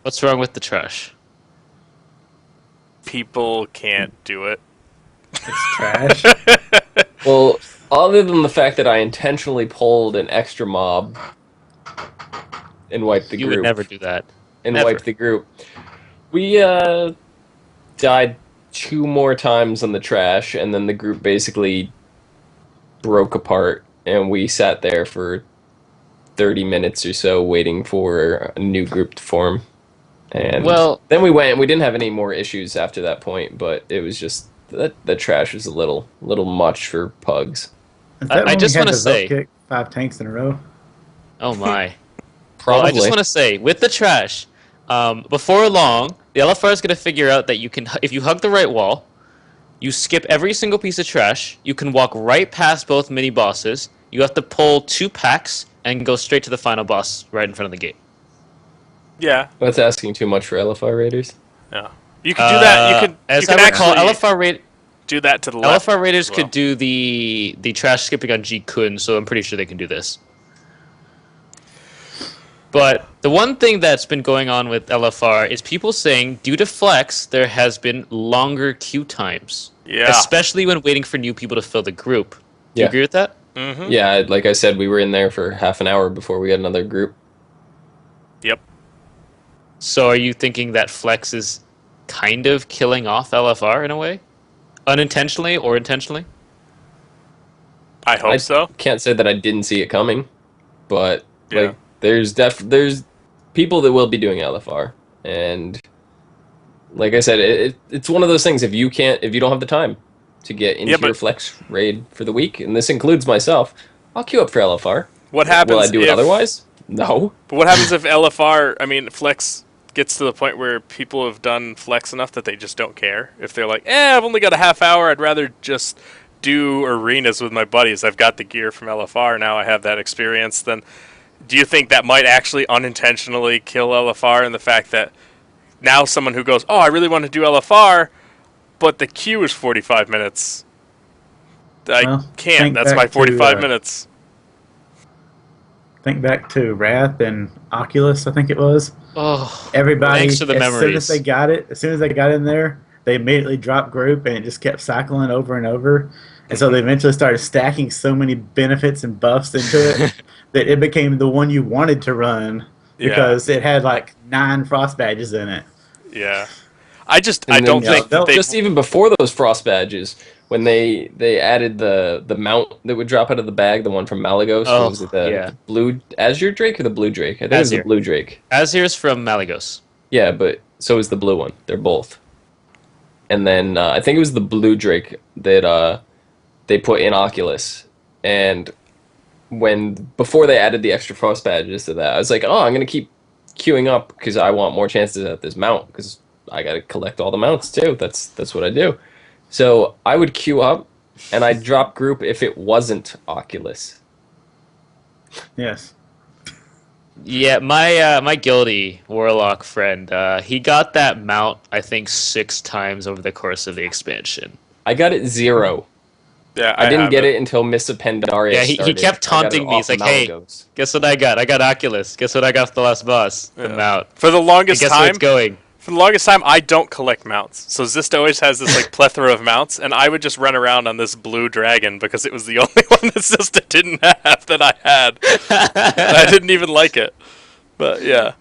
What's wrong with the trash? people can't do it. It's trash. Well, other than the fact that I intentionally pulled an extra mob and wiped the You group. would never do that. And never. wiped the group. We died 2 more times on the trash, and then the group basically broke apart, and we sat there for 30 minutes or so waiting for a new group to form. And then we went, and we didn't have any more issues after that point, but it was just the trash was a little much for pugs. Is that I when just we had wanna the vote say- kick 5 tanks in a row. Oh my. Probably. Well, I just want to say, with the trash, before long, the LFR is going to figure out that you can, if you hug the right wall, you skip every single piece of trash, you can walk right past both mini bosses, you have to pull 2 packs, and go straight to the final boss right in front of the gate. Yeah, That's asking too much for LFR Raiders. yeah. You could do that. You could. As You could I recall, actually LFR do that to the left. LFR Raiders as well. could do the trash skipping on G-Kun, so I'm pretty sure they can do this. But the one thing that's been going on with LFR is people saying, due to Flex, there has been longer queue times. Yeah. Especially when waiting for new people to fill the group. Do you Yeah. agree with that? Mm-hmm. Yeah, like I said, we were in there for half an hour before we got another group. Yep. So are you thinking that Flex is kind of killing off LFR in a way? Unintentionally or intentionally? I hope so. Can't say that I didn't see it coming. but Yeah. like there's people that will be doing LFR, and like I said, it's one of those things. If you don't have the time to get into Yeah, your but flex raid for the week, and this includes myself, I'll queue up for LFR. what Will I happens do it if otherwise? No. But what happens if LFR, I mean, Flex gets to the point where people have done Flex enough that they just don't care? If they're like, I've only got a half hour, I'd rather just do arenas with my buddies. I've got the gear from LFR, now I have that experience. Then do you think that might actually unintentionally kill LFR in the fact that now someone who goes, I really want to do LFR, but the queue is 45 minutes. I Well, can't. think That's back my to, 45 minutes. Think back to Wrath and Oculus, I think it was. Oh, Everybody, thanks for the as soon as memories. they got it, as soon as they got in there, they immediately dropped group, and it just kept cycling over and over. And so they eventually started stacking so many benefits and buffs into it that it became the one you wanted to run because it had like 9 frost badges in it. Yeah. I And don't then, think that they just even before those frost badges, when they added the mount that would drop out of the bag, the one from Malagos, Oh, what was it, the yeah. blue Azure Drake or the blue Drake? I think it was the Azure. blue Drake. Azir's from Malagos. Yeah, but so is the blue one. They're both. And then I think it was the blue Drake that they put in Oculus. And before they added the extra frost badges to that, I was like, I'm gonna keep queuing up because I want more chances at this mount because I gotta collect all the mounts too. That's what I do. So I would queue up, and I'd drop group if it wasn't Oculus. Yes. Yeah, my guilty warlock friend, he got that mount I think 6 times over the course of the expansion. I got it 0. Yeah, I didn't get it until Miss of Pandaria Yeah, he started. kept I got it taunting me. off He's like, "Hey, Malagos. guess what I got? I got Oculus. Guess what I got for the last boss? The mount. For the And longest guess where time, it's going? I don't collect mounts. So Zist always has this like plethora of mounts, and I would just run around on this blue dragon because it was the only one that Zista didn't have that I had. I didn't even like it. But yeah.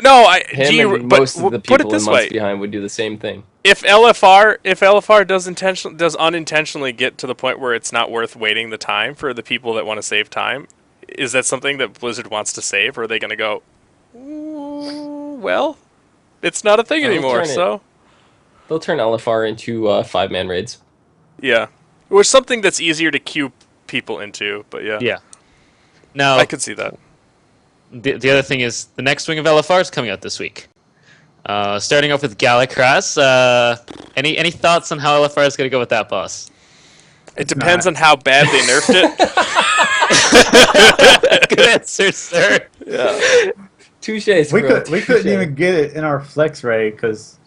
No, Him and most of the put it people in this months way. behind would do the same thing. If LFR does unintentionally get to the point where it's not worth waiting the time for the people that want to save time, is that something that Blizzard wants to save, or are they going to go, well, it's not a thing They'll anymore, turn it. so... They'll turn LFR into 5-man raids. Yeah. Or something that's easier to queue people into, but yeah. Yeah. Now, I could see that. the other thing is the next wing of LFR is coming out this week. Starting off with Galacross. Any thoughts on how LFR is going to go with that boss? It depends on how bad they nerfed it. Good answer, sir. Yeah. Touche. We couldn't even get it in our flex raid because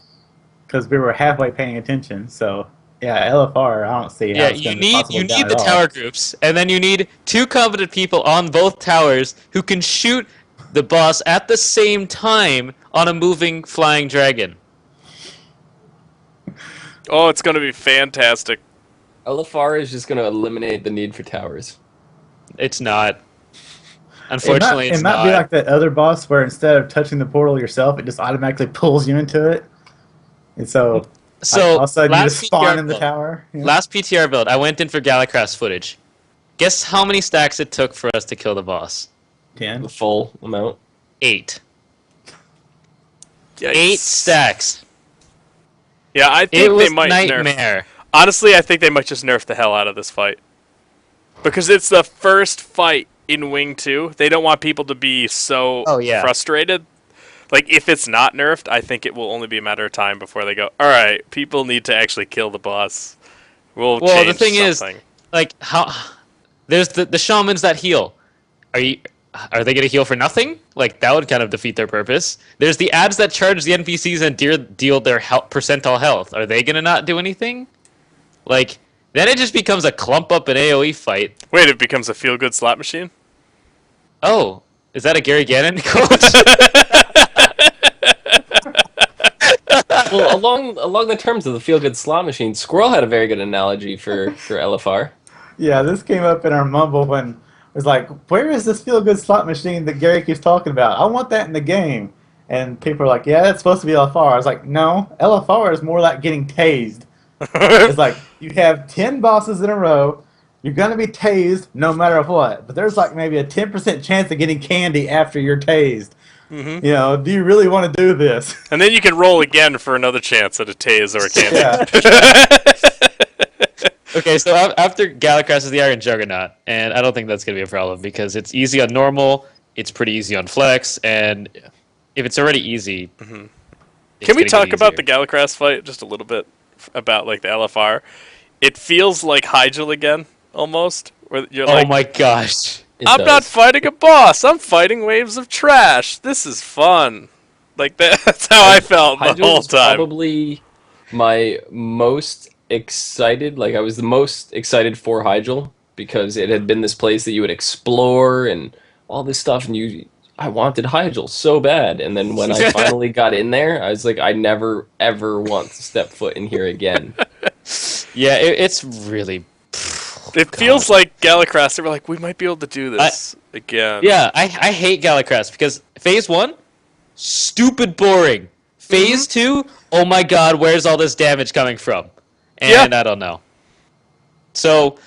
we were halfway paying attention. So yeah, LFR, I don't see how Yeah, it's you going to be possible need to get the at all. tower groups, and then you need 2 competent people on both towers who can shoot the boss at the same time on a moving flying dragon. Oh, it's going to be fantastic. LFR is just going to eliminate the need for towers. It's not. Unfortunately, it might be like that other boss where instead of touching the portal yourself, it just automatically pulls you into it. And so all of a sudden you just spawn in the tower. You know? Last PTR build, I went in for Galacross footage. Guess how many stacks it took for us to kill the boss? 10. The full amount. 8. Yikes. 8 stacks. Yeah, I It think was they might nerf. nightmare. Honestly, I think they might just nerf the hell out of this fight. Because it's the first fight in Wing 2. They don't want people to be so frustrated. Like, if it's not nerfed, I think it will only be a matter of time before they go, alright, people need to actually kill the boss. Well, the change thing something. is, like, how there's the shamans that heal. Are they going to heal for nothing? Like, that would kind of defeat their purpose. There's the ads that charge the NPCs and deal their percentile health. Are they going to not do anything? Like, then it just becomes a clump up an AoE fight. Wait, it becomes a feel-good slot machine? Oh, is that a Gary Gannon quote? Well, along the terms of the feel-good slot machine, Squirrel had a very good analogy for LFR. Yeah, this came up in our mumble when it was like, where is this feel-good slot machine that Gary keeps talking about? I want that in the game. And people are like, yeah, that's supposed to be LFR. I was like, no, LFR is more like getting tased. It's like you have 10 bosses in a row, You're gonna be tased no matter what, but there's like maybe a 10% chance of getting candy after you're tased. Mm-hmm. You know, do you really want to do this? And then you can roll again for another chance at a tase or a candy. Okay, so after Galacrash is the Iron Juggernaut, and I don't think that's going to be a problem because it's easy on normal, it's pretty easy on flex, and if it's already easy, Can we gonna get talk about the easier. Galacrash fight just a little bit about like the LFR? It feels like Hyjal again, almost. Where you're Oh like, my gosh. I'm not fighting a boss. I'm fighting waves of trash. This is fun. Like that's how I felt the Hydra whole was time. probably my most excited. Like I was the most excited for Hyjal because it had been this place that you would explore and all this stuff, and I wanted Hyjal so bad. And then when I finally got in there, I was like, I never ever want to step foot in here again. Yeah, it's really. It feels like Galacrash. They were like, we might be able to do this again. Yeah, I hate Galacrash because Phase 1, stupid boring. Phase 2, oh my god, where's all this damage coming from? And I don't know. So,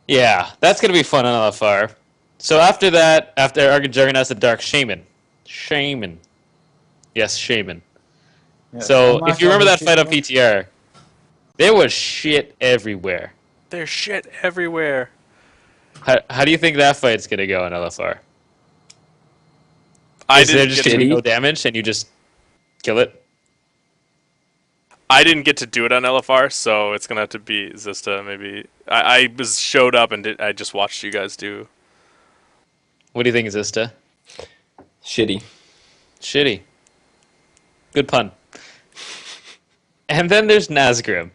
yeah, that's going to be fun on LFR. So after that, after Argon Juggernaut's the Dark Shaman. Shaman. Yes, Shaman. Yeah, So, unlike if you remember all that these fight on people- PTR, there was shit everywhere. There's shit everywhere. How do you think that fight's going to go in LFR? I Is there didn't just get going to be to- no damage and you just kill it? I didn't get to do it on LFR, so it's gonna have to be Zista. Maybe I showed up and I just watched you guys do. What do you think, Zista? Shitty. Shitty. Good pun. And then there's Nazgrim.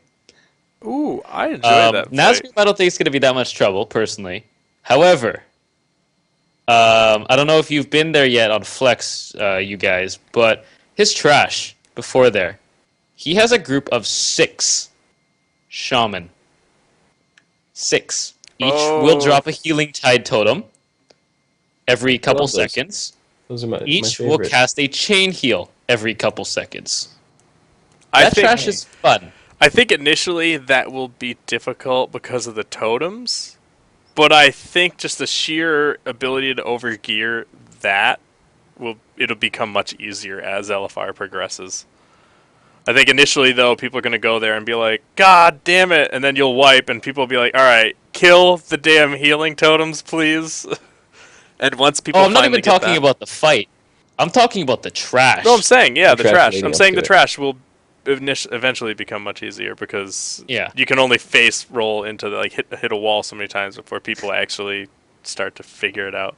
Ooh, I enjoy that. Nazgrim, I don't think it's going to be that much trouble, personally. However, I don't know if you've been there yet on Flex, you guys, but his trash before there, he has a group of 6 shaman. 6. Each will drop a healing tide totem every couple love those. seconds. Those are my Each will favorite. cast a chain heal every couple seconds. I That think trash is fun. I think initially that will be difficult because of the totems, but I think just the sheer ability to overgear that it'll become much easier as LFR progresses. I think initially though people are going to go there and be like, God damn it, and then you'll wipe and people will be like, all right, kill the damn healing totems, please. And once people Oh, I'm not finally even get talking that- about the fight. I'm talking about the trash. No, I'm saying, yeah, the trash trash. leading I'm up saying to the it. trash will eventually become much easier because Yeah. you can only face roll into the, like hit a wall so many times before people actually start to figure it out.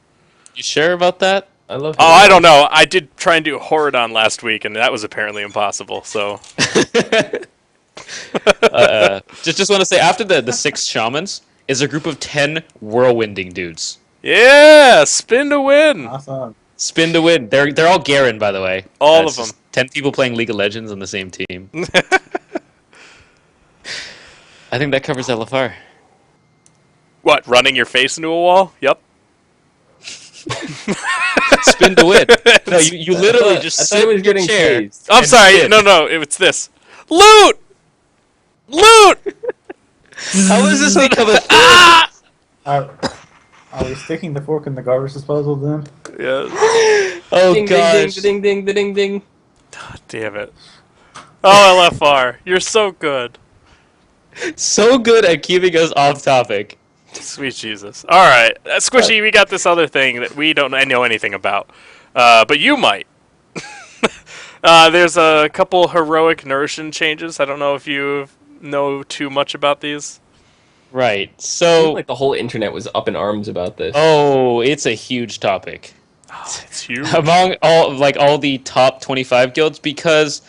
You sure about that? I love. Oh, I don't know. I did try and do Horadon last week, and that was apparently impossible. So Just want to say, after the 6 shamans is a group of 10 whirlwinding dudes. yeah, spin to win. Awesome. Spin to win. They're all Garen, by the way. All It's of just 10 people playing League of Legends on the same team. I think that covers LFR. What? Running your face into a wall? Yep. Spin to win. No, you literally just I sit thought it was in your getting chair. tased. I'm And sorry. spin. No. It's this. Loot. Loot. How is this become a thing? Are we sticking the fork in the garbage disposal then? Yeah. Oh Ding, gosh. ding, ding, ding, ding, ding. Damn it. Oh, LFR. You're so good. So good at keeping us off topic. Sweet Jesus. All right. Squishy, we got this other thing that we don't know anything about. But you might. There's a couple heroic nourishing changes. I don't know if you know too much about these. Right. I So, feel like the whole internet was up in arms about this. oh, it's a huge topic. It's huge. Among all the top 25 guilds, because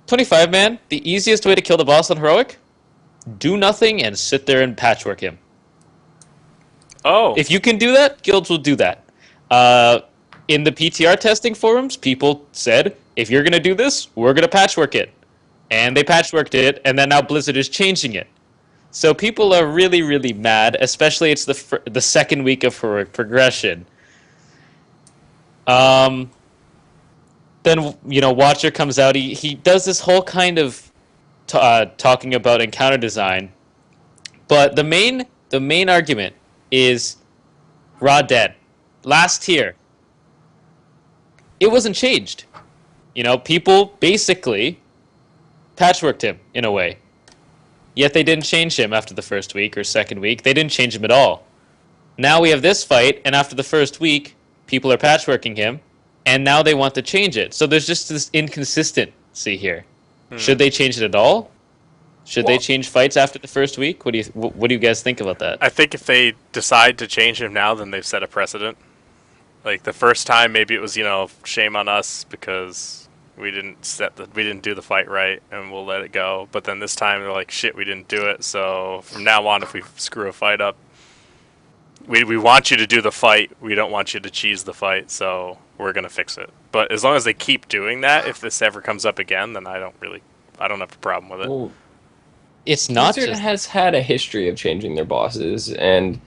25 man, the easiest way to kill the boss on heroic, do nothing and sit there and patchwork him. Oh. If you can do that, guilds will do that. In the PTR testing forums, people said, if you're gonna do this, we're gonna patchwork it, and they patchworked it, and then now Blizzard is changing it. So people are really, really mad, especially it's the second week of heroic progression. Then, Watcher comes out. He does this whole kind of talking about encounter design. But the main the main argument is Raw Dead. Last tier. It wasn't changed. People basically patchworked him in a way. Yet they didn't change him after the first week or second week. They didn't change him at all. Now we have this fight, and after the first week, people are patchworking him, and now they want to change it. So there's just this inconsistency here. Should they change it at all? Should they change fights after the first week? What do you guys think about that? I think if they decide to change him now, then they've set a precedent. Like the first time, maybe it was shame on us because we didn't do the fight right, and we'll let it go. But then this time they're like, shit, we didn't do it. So from now on, if we screw a fight up, we want you to do the fight. We don't want you to cheese the fight. So we're gonna fix it. But as long as they keep doing that, if this ever comes up again, then I don't have a problem with it. Well, It's not Blizzard just... has had a history of changing their bosses, and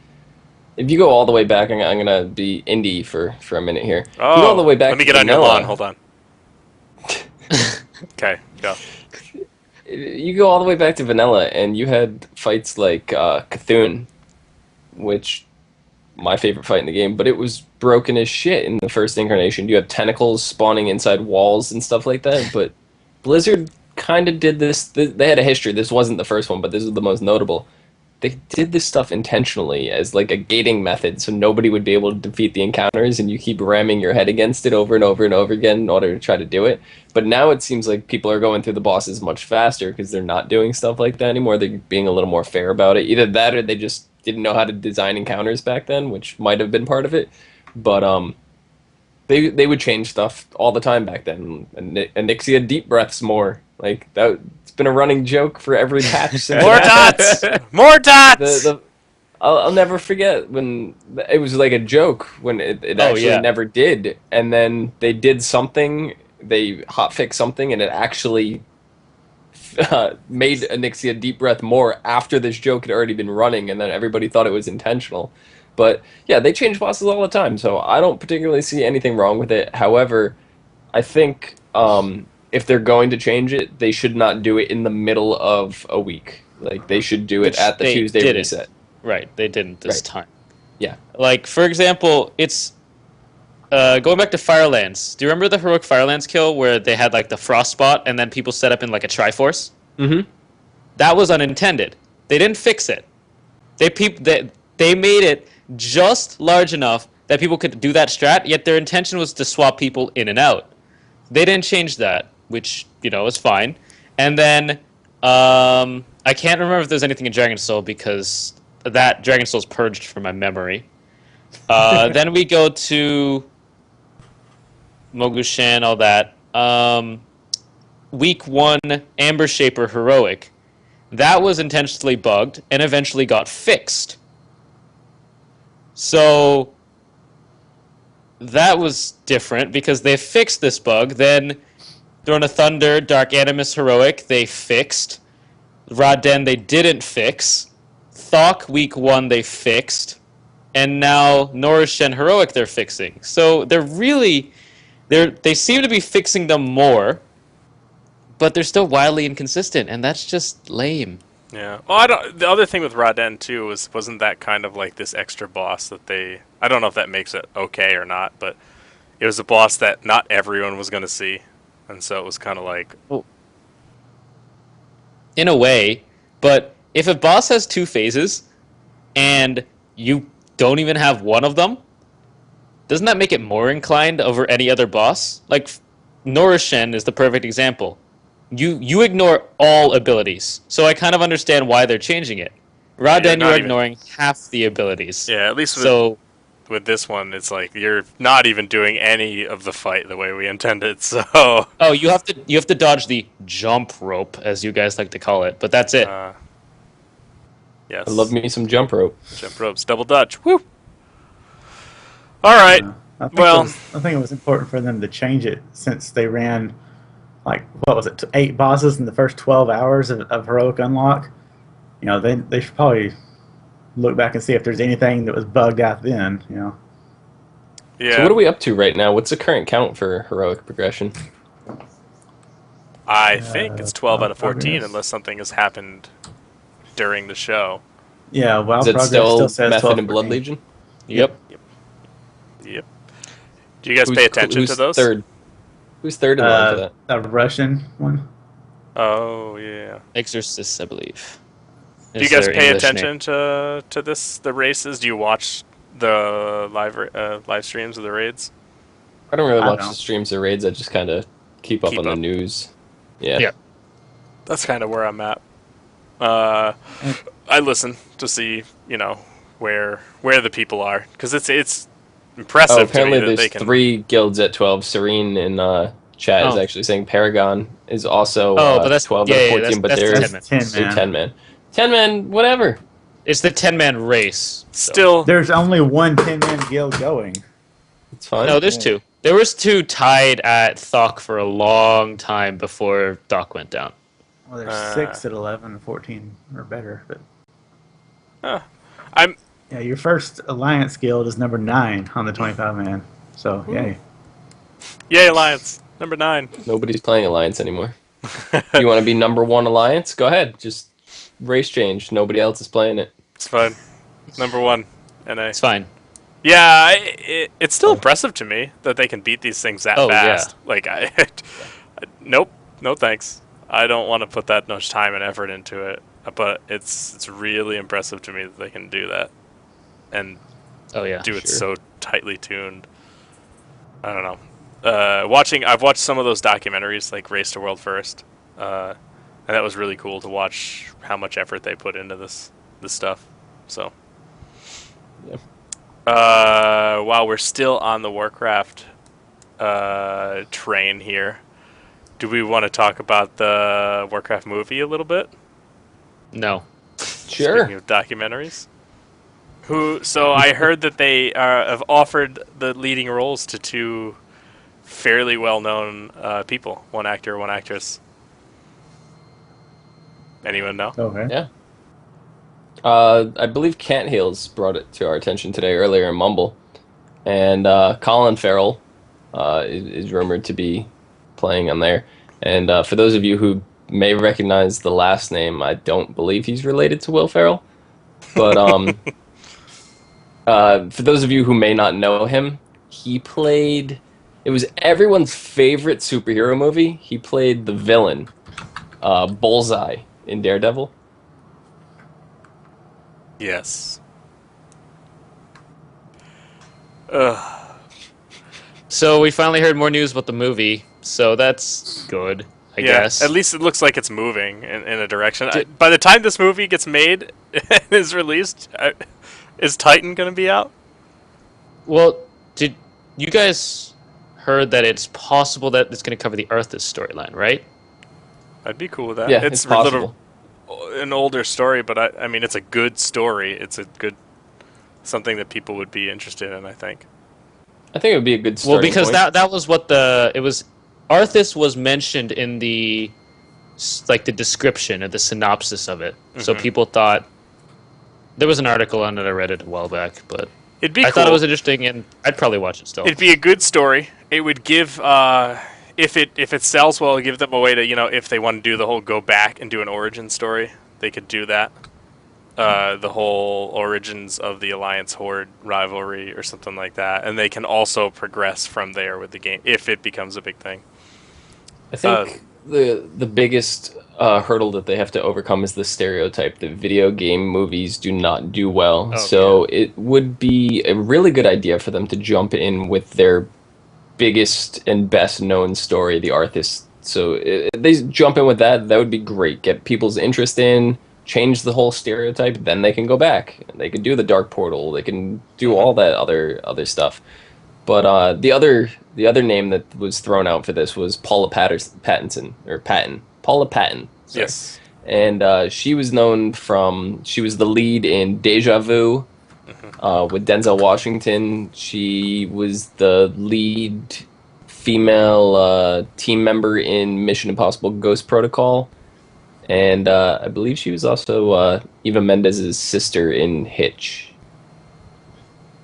if you go all the way back, I'm gonna be indie for a minute here. If you go all the way back let me to get on your vanilla, lawn. Hold on. Okay, go. You go all the way back to vanilla, and you had fights like Cthulhu, which my favorite fight in the game, but it was broken as shit in the first incarnation. You have tentacles spawning inside walls and stuff like that, but Blizzard kind of did this. They had a history. This wasn't the first one, but this is the most notable. They did this stuff intentionally as like a gating method, so nobody would be able to defeat the encounters, and you keep ramming your head against it over and over and over again in order to try to do it. But now it seems like people are going through the bosses much faster because they're not doing stuff like that anymore. They're being a little more fair about it. Either that, or they just didn't know how to design encounters back then, which might have been part of it. But they would change stuff all the time back then. And Nixia deep breaths more. Like that. It's been a running joke for every patch since. More dots! More dots! I'll never forget when it was like a joke when it actually never did, and then they did something, they hotfixed something, and it actually made Anixia deep breath more after this joke had already been running, and then everybody thought it was intentional. But yeah, they change bosses all the time, so I don't particularly see anything wrong with it. However, I think if they're going to change it, they should not do it in the middle of a week. Like, they should do it at the Tuesday reset. Right, they didn't this time. Yeah. Like, for example, it's going back to Firelands. Do you remember the heroic Firelands kill where they had like the frost spot and then people set up in like a Triforce? Mm-hmm. That was unintended. They didn't fix it. They made it just large enough that people could do that strat, yet their intention was to swap people in and out. They didn't change that, which, is fine. And then I can't remember if there's anything in Dragon Soul because that Dragon Soul's purged from my memory. Then we go to Mogushan, all that. Week 1, Amber Shaper Heroic. That was intentionally bugged and eventually got fixed. So that was different because they fixed this bug. Then Throne of Thunder, Dark Animus Heroic, they fixed. Raden they didn't fix. Thok Week 1 they fixed. And now Norishen Heroic they're fixing. So they seem to be fixing them more, but they're still wildly inconsistent, and that's just lame. Yeah. Well, the other thing with Raden too wasn't that kind of like this extra boss that I don't know if that makes it okay or not, but it was a boss that not everyone was going to see, and so it was kind of like. Oh. In a way, but if a boss has 2 phases, and you don't even have one of them, doesn't that make it more inclined over any other boss? Like, Norishen is the perfect example. You ignore all abilities, so I kind of understand why they're changing it. Raden, you're ignoring half the abilities. Yeah, at least with this one, it's like you're not even doing any of the fight the way we intended. So. Oh, you have to dodge the jump rope, as you guys like to call it, but that's it. Yes. I love me some jump rope. Jump ropes, double dutch. Woo. All right. I think it was important for them to change it since they ran, like, what was it, 8 bosses in the first 12 hours of Heroic Unlock. They should probably look back and see if there's anything that was bugged out then. Yeah. So what are we up to right now? What's the current count for Heroic progression? I think it's 12 out of 14, unless something has happened during the show. Yeah, WoW Is it progress still still says Method 12 and for Blood me. Legion? Yep. Yep. Do you guys pay attention to Who's those? third? Who's third in line for that? A Russian one. Oh yeah. Exorcists, I believe. Do you Is guys their pay English name. attention to the races? Do you watch the live streams of the raids? I don't really I watch the don't. streams or raids. I just kind of keep up Keep on the up. news. Yeah. Yeah. That's kind of where I'm at. Uh, And I listen to see, where the people are, because it's Oh, impressive to me apparently that there's they can. 3 guilds at 12. Serene in chat is Oh. actually saying Paragon is also Oh, but that's 12 out of yeah, 14, but that's the they're 10 man. that's 10 they're man. 10 man. 10 man, whatever. It's the 10-man race. So. Still, There's only one 10-man guild going. It's fine. No, there's Yeah. 2. There was 2 tied at Thok for a long time before Doc went down. Well, there's 6 at 11 and 14 or better. But I'm yeah, your first alliance guild is number 9 on the 25 man. So yay. Yay Alliance #9. Nobody's playing Alliance anymore. You want to be number 1 Alliance? Go ahead. Just race change. Nobody else is playing it. It's fun. #1 NA. It's fine. Yeah, it's still impressive to me that they can beat these things that Oh, fast. Like, nope, no thanks. I don't want to put that much time and effort into it. But it's really impressive to me that they can do that and Oh yeah. do it sure. so tightly tuned. I don't know. I've watched some of those documentaries, like Race to World First, and that was really cool to watch how much effort they put into this stuff. So. Yeah. While we're still on the Warcraft train here, do we want to talk about the Warcraft movie a little bit? No. Sure. Speaking of documentaries. So I heard that they have offered the leading roles to 2 fairly well-known people, 1 actor, 1 actress. Anyone know? Okay. Yeah. I believe Cant Heels brought it to our attention today earlier in Mumble. And Colin Farrell is rumored to be playing on there. And for those of you who may recognize the last name, I don't believe he's related to Will Ferrell. But for those of you who may not know him, he played... It was everyone's favorite superhero movie. He played the villain, Bullseye, in Daredevil. Yes. So we finally heard more news about the movie. So that's good, I guess. At least it looks like it's moving in a direction. By the time this movie gets made and is released, is Titan going to be out? Well, did you guys heard that it's possible that it's going to cover the Arthas storyline, right? I'd be cool with that. Yeah, it's it's a little possible. an older story, but I mean, it's a good story. It's a good something that people would be interested in, I think. I think it would be a good Well, starting because point. that was what it was. Arthas was mentioned in the description and the synopsis of it. So Mhm. people thought there was an article on it. I read it a while back, but It'd be I cool. thought it was interesting, and I'd probably watch it still. It'd be a good story. It would give if it sells well, give them a way to, if they want to do the whole go back and do an origin story, they could do that. The whole origins of the Alliance Horde rivalry or something like that, and they can also progress from there with the game if it becomes a big thing. I think the biggest hurdle that they have to overcome is the stereotype that video game movies do not do well. Oh, So it would be a really good idea for them to jump in with their biggest and best known story, the Arthas. So they jump in with that. That would be great. Get people's interest in, change the whole stereotype. Then they can go back. They can do the Dark Portal. They can do all that other stuff. But the other name that was thrown out for this was Paula Pattinson or Patton. Paula Patton. Sorry. Yes. And she was known from, she was the lead in Deja Vu with Denzel Washington. She was the lead female team member in Mission Impossible Ghost Protocol. And I believe she was also Eva Mendes's sister in Hitch.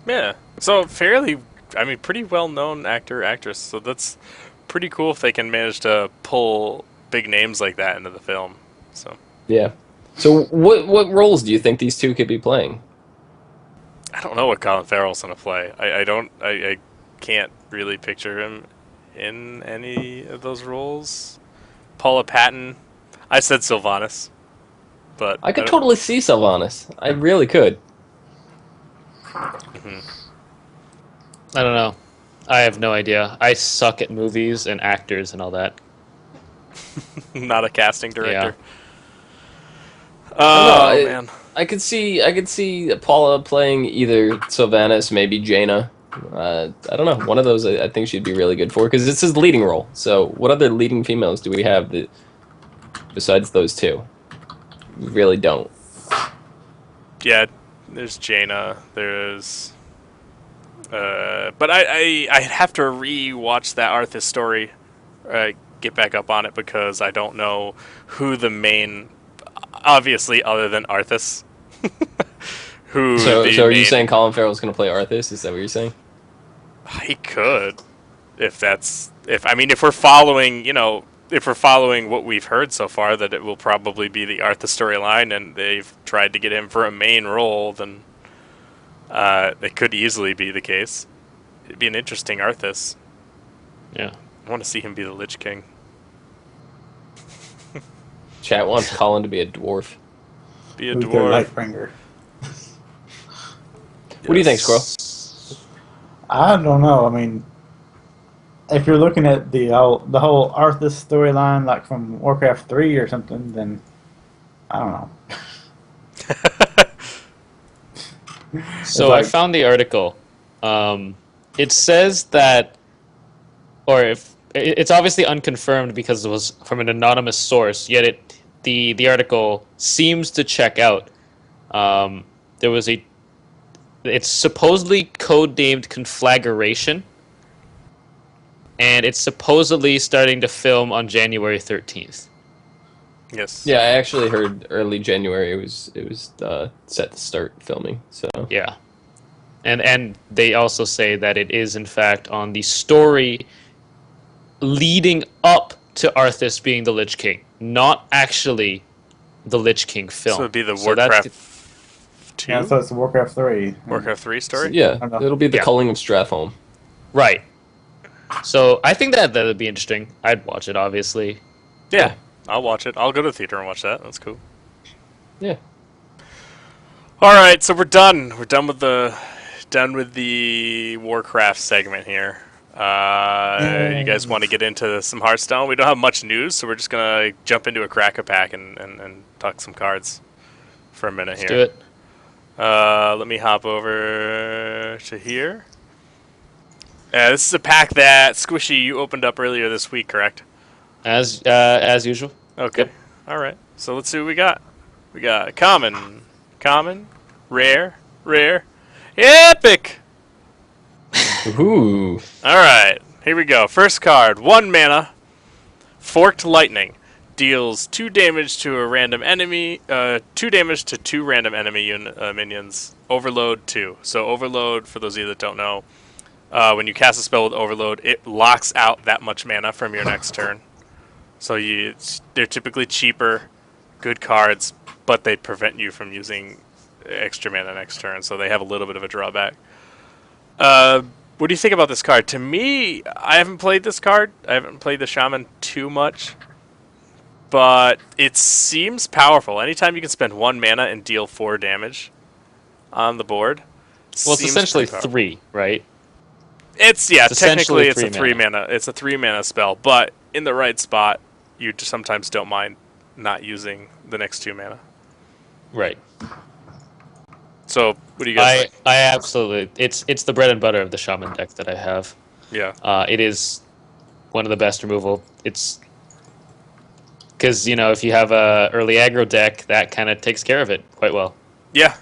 Yeah. So pretty well-known actor, actress. So that's pretty cool if they can manage to pull big names like that into the film. So Yeah. So what roles do you think these two could be playing? I don't know what Colin Farrell's gonna play. I can't really picture him in any of those roles. Paula Patton. I said Sylvanas, but I could totally see Sylvanas. I really could. I don't know. I have no idea. I suck at movies and actors and all that. not a casting director. I don't Oh know. man. I could see Paula playing either Sylvanas, maybe Jaina. I don't know. One of those I think she'd be really good for because it's his leading role. So what other leading females do we have that besides those two? We really don't. Yeah, there's Jaina. There's. But I'd have to re-watch that Arthas story, get back up on it because I don't know who the main, obviously other than Arthas. who? So the are you main- saying Colin Farrell's going to play Arthas? Is that what you're saying? He could, if we're following, if we're following what we've heard so far, that it will probably be the Arthas storyline, and they've tried to get him for a main role, then. It could easily be the case. It'd be an interesting Arthas. Yeah. I want to see him be the Lich King. Chat wants Colin to be a dwarf. Be a Who's their dwarf. Lightbringer? What do you think, Squirrel? I don't know. I mean, if you're looking at the whole Arthas storyline, like from Warcraft 3 or something, then I don't know. So like- I found the article. It says that, or if it's obviously unconfirmed because it was from an anonymous source. Yet the article seems to check out. There was it's supposedly codenamed Conflagration, and it's supposedly starting to film on January 13th. Yes. Yeah, I actually heard early January it was set to start filming. So Yeah. And they also say that it is in fact on the story leading up to Arthas being the Lich King, not actually the Lich King film. So it'd be the So that's- Warcraft 2? Yeah, so it's Warcraft 3. Warcraft 3 story? yeah, I know. it'll be the Yeah. culling of Strathholm. Right. So I think that would be interesting. I'd watch it, obviously. Yeah. I'll watch it. I'll go to the theater and watch that. That's cool. Yeah. All right, so we're done. We're done with the Warcraft segment here. You guys want to get into some Hearthstone? We don't have much news, so we're just gonna jump into a Crack-a-Pack and talk some cards for a minute Let's here. do it. Let me hop over to here. This is a pack that Squishy you opened up earlier this week, correct? As usual. Okay. Yep. All right. So let's see what we got. We got common, rare, epic. Ooh. All right. Here we go. First card, 1 mana, Forked Lightning. Deals 2 damage to a random enemy, 2 damage to 2 random enemy minions. Overload 2. So Overload, for those of you that don't know, when you cast a spell with Overload, it locks out that much mana from your next turn. So they're typically cheaper, good cards, but they prevent you from using extra mana next turn, so they have a little bit of a drawback. What do you think about this card? To me, I haven't played this card. I haven't played the Shaman too much, but it seems powerful. Anytime you can spend 1 mana and deal 4 damage on the board. Well, it's seems essentially pretty powerful. 3, right? It's essentially technically it's a 3 3 mana. It's a 3 mana spell, but in the right spot, you just sometimes don't mind not using the next 2 mana. Right. So, what do you guys think? I absolutely. It's the bread and butter of the Shaman deck that I have. Yeah. It is one of the best removal. It's because if you have a early aggro deck, that kind of takes care of it quite well. Yeah.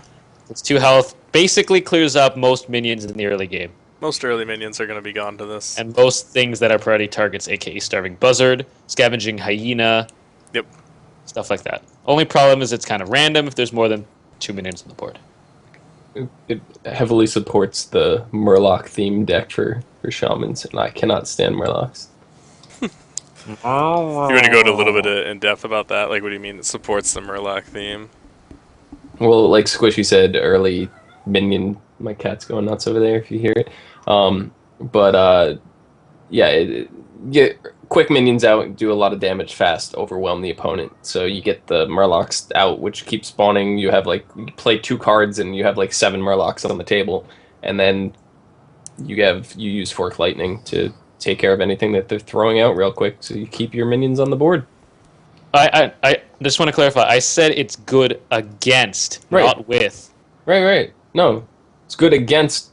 It's 2 health, basically clears up most minions in the early game, Most early minions are going to be gone to this. and most things that are priority targets, aka Starving Buzzard, Scavenging Hyena, Yep. stuff like that. Only problem is it's kind of random if there's more than 2 minions on the board. It heavily supports the Murloc theme deck for shamans, and I cannot stand Murlocs. You want to go into a little bit in depth about that? Like, what do you mean it supports the Murloc theme? Well, like Squishy said, early minion. My cat's going nuts over there if you hear it. But yeah, get quick minions out, do a lot of damage fast, overwhelm the opponent. So you get the Murlocs out, which keep spawning. You have like you play 2 cards and you have like 7 Murlocs on the table, and then you use Fork Lightning to take care of anything that they're throwing out real quick. So you keep your minions on the board. I just want to clarify. I said it's good against, Right. not with. Right. No, it's good against.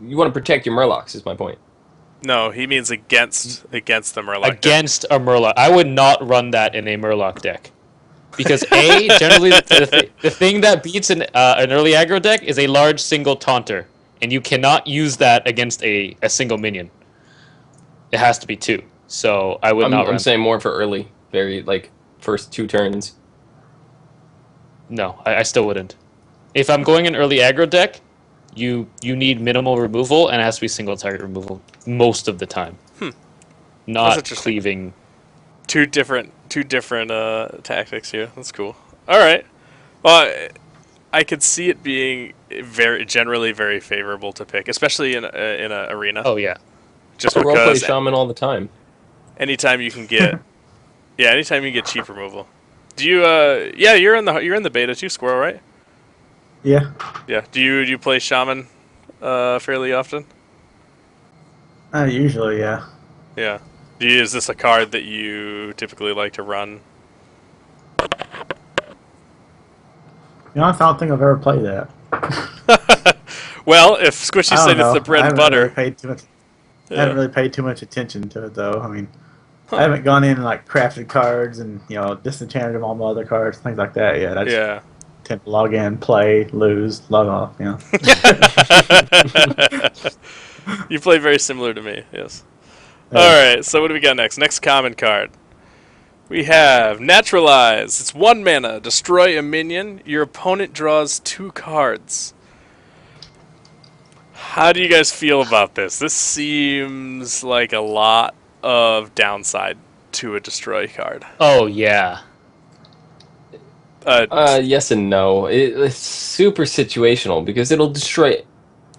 You want to protect your Murlocs, is my point. No, he means against the Murloc deck. Against a Murloc. I would not run that in a Murloc deck. Because generally the thing that beats an early aggro deck is a large single taunter. And you cannot use that against a single minion. It has to be 2. So I would not run. I'm saying more for early, very like first 2 turns. No, I still wouldn't. If I'm going an early aggro deck, you need minimal removal, and it has to be single target removal most of the time. Not cleaving. Two different tactics here. That's cool. All right. Well, I could see it being generally very favorable to pick, especially in a arena. Oh yeah. Just Role play because shaman all the time. anytime you can get, anytime you get cheap removal. Do you? You're in the beta too, Squirrel, right? Yeah. Yeah. Do you play shaman fairly often? Usually, yeah. Yeah. Is this a card that you typically like to run? You know, I don't think I've ever played that. Well, if Squishy said it's the bread and butter. I haven't really paid too much attention to it, though. I mean, I haven't gone in and like crafted cards and disenchanted all my other cards, things like that yet. I just tend to log in, play, lose, log off. You play very similar to me, yes. Yeah. All right, so what do we got next? Next common card. We have Naturalize. It's 1 mana. Destroy a minion. Your opponent draws 2 cards. How do you guys feel about this? This seems like a lot of downside to a destroy card. Oh yeah. Yes and no. It's super situational because it'll destroy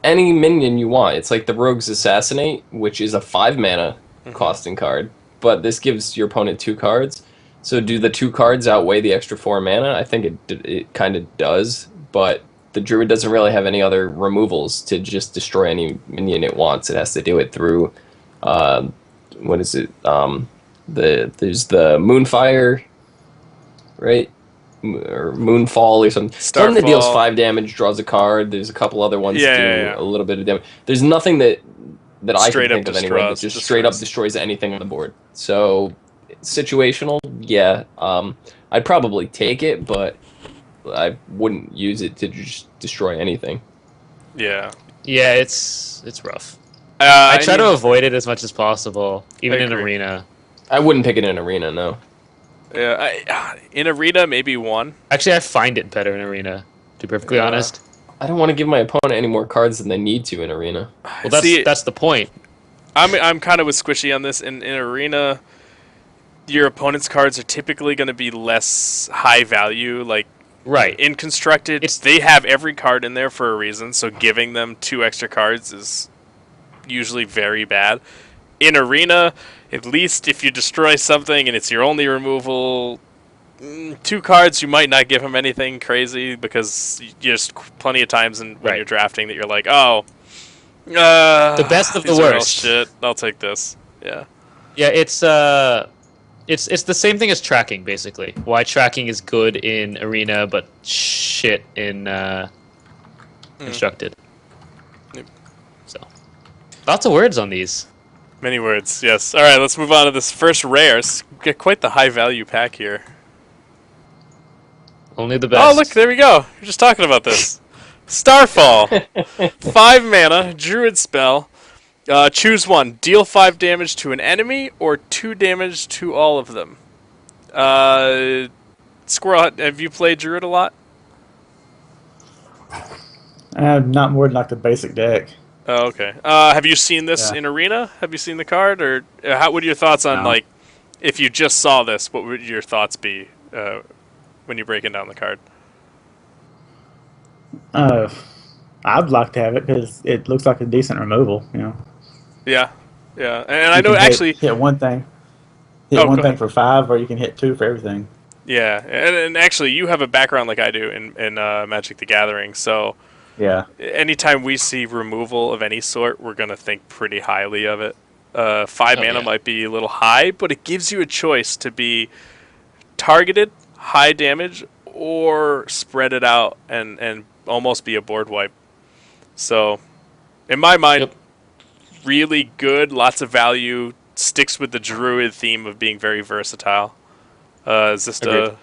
any minion you want. It's like the Rogue's Assassinate, which is a 5 mana costing card, but this gives your opponent 2 cards. So do the 2 cards outweigh the extra 4 mana? I think it kind of does, but the Druid doesn't really have any other removals to just destroy any minion it wants. It has to do it through, what is it? There's the Moonfire, right? Or Moonfall or something. Something that deals 5 damage, draws a card. There's a couple other ones that do a little bit of damage. There's nothing that I can think of anyway that just straight up destroys anything on the board. So situational, yeah. I'd probably take it, but I wouldn't use it to just destroy anything. Yeah. Yeah, it's rough. I try to avoid it as much as possible, even in arena. I wouldn't pick it in arena, no. Yeah, in arena, maybe 1. Actually, I find it better in arena, to be perfectly honest. I don't want to give my opponent any more cards than they need to in arena. Well, that's the point. I'm kind of with Squishy on this. In arena, your opponent's cards are typically going to be less high value. Like, right. In Constructed, they have every card in there for a reason, so giving them 2 extra cards is usually very bad. In arena, at least if you destroy something and it's your only removal, 2 cards, you might not give him anything crazy because there's plenty of times when you're drafting that you're like, oh, the best of the worst. Shit, I'll take this. Yeah. Yeah, it's the same thing as tracking, basically. Why tracking is good in arena, but shit in Constructed. Yep. So, lots of words on these. Many words, yes. All right, let's move on to this first rare. Get quite the high value pack here. Only the best. Oh, look, there we go. You're just talking about this. Starfall. 5 mana, Druid spell. Choose 1. Deal 5 damage to an enemy or 2 damage to all of them. Squirrel, have you played Druid a lot? Not more than like the basic deck. Oh, okay. Have you seen this in Arena? Have you seen the card? Or what are your thoughts on, like, if you just saw this, what would your thoughts be when you're breaking down the card? Uh, I'd like to have it because it looks like a decent removal. Yeah, yeah, and I You know can actually. hit one thing, Oh, go ahead. for 5, or you can hit 2 for everything. Yeah, and actually, you have a background like I do in Magic the Gathering, so Yeah, anytime we see removal of any sort, we're gonna think pretty highly of it. 5 mana yeah. might be a little high, but it gives you a choice to be targeted, high damage, or spread it out and almost be a board wipe. So, in my mind, Yep. really good, lots of value, sticks with the druid theme of being very versatile. Is this Agreed.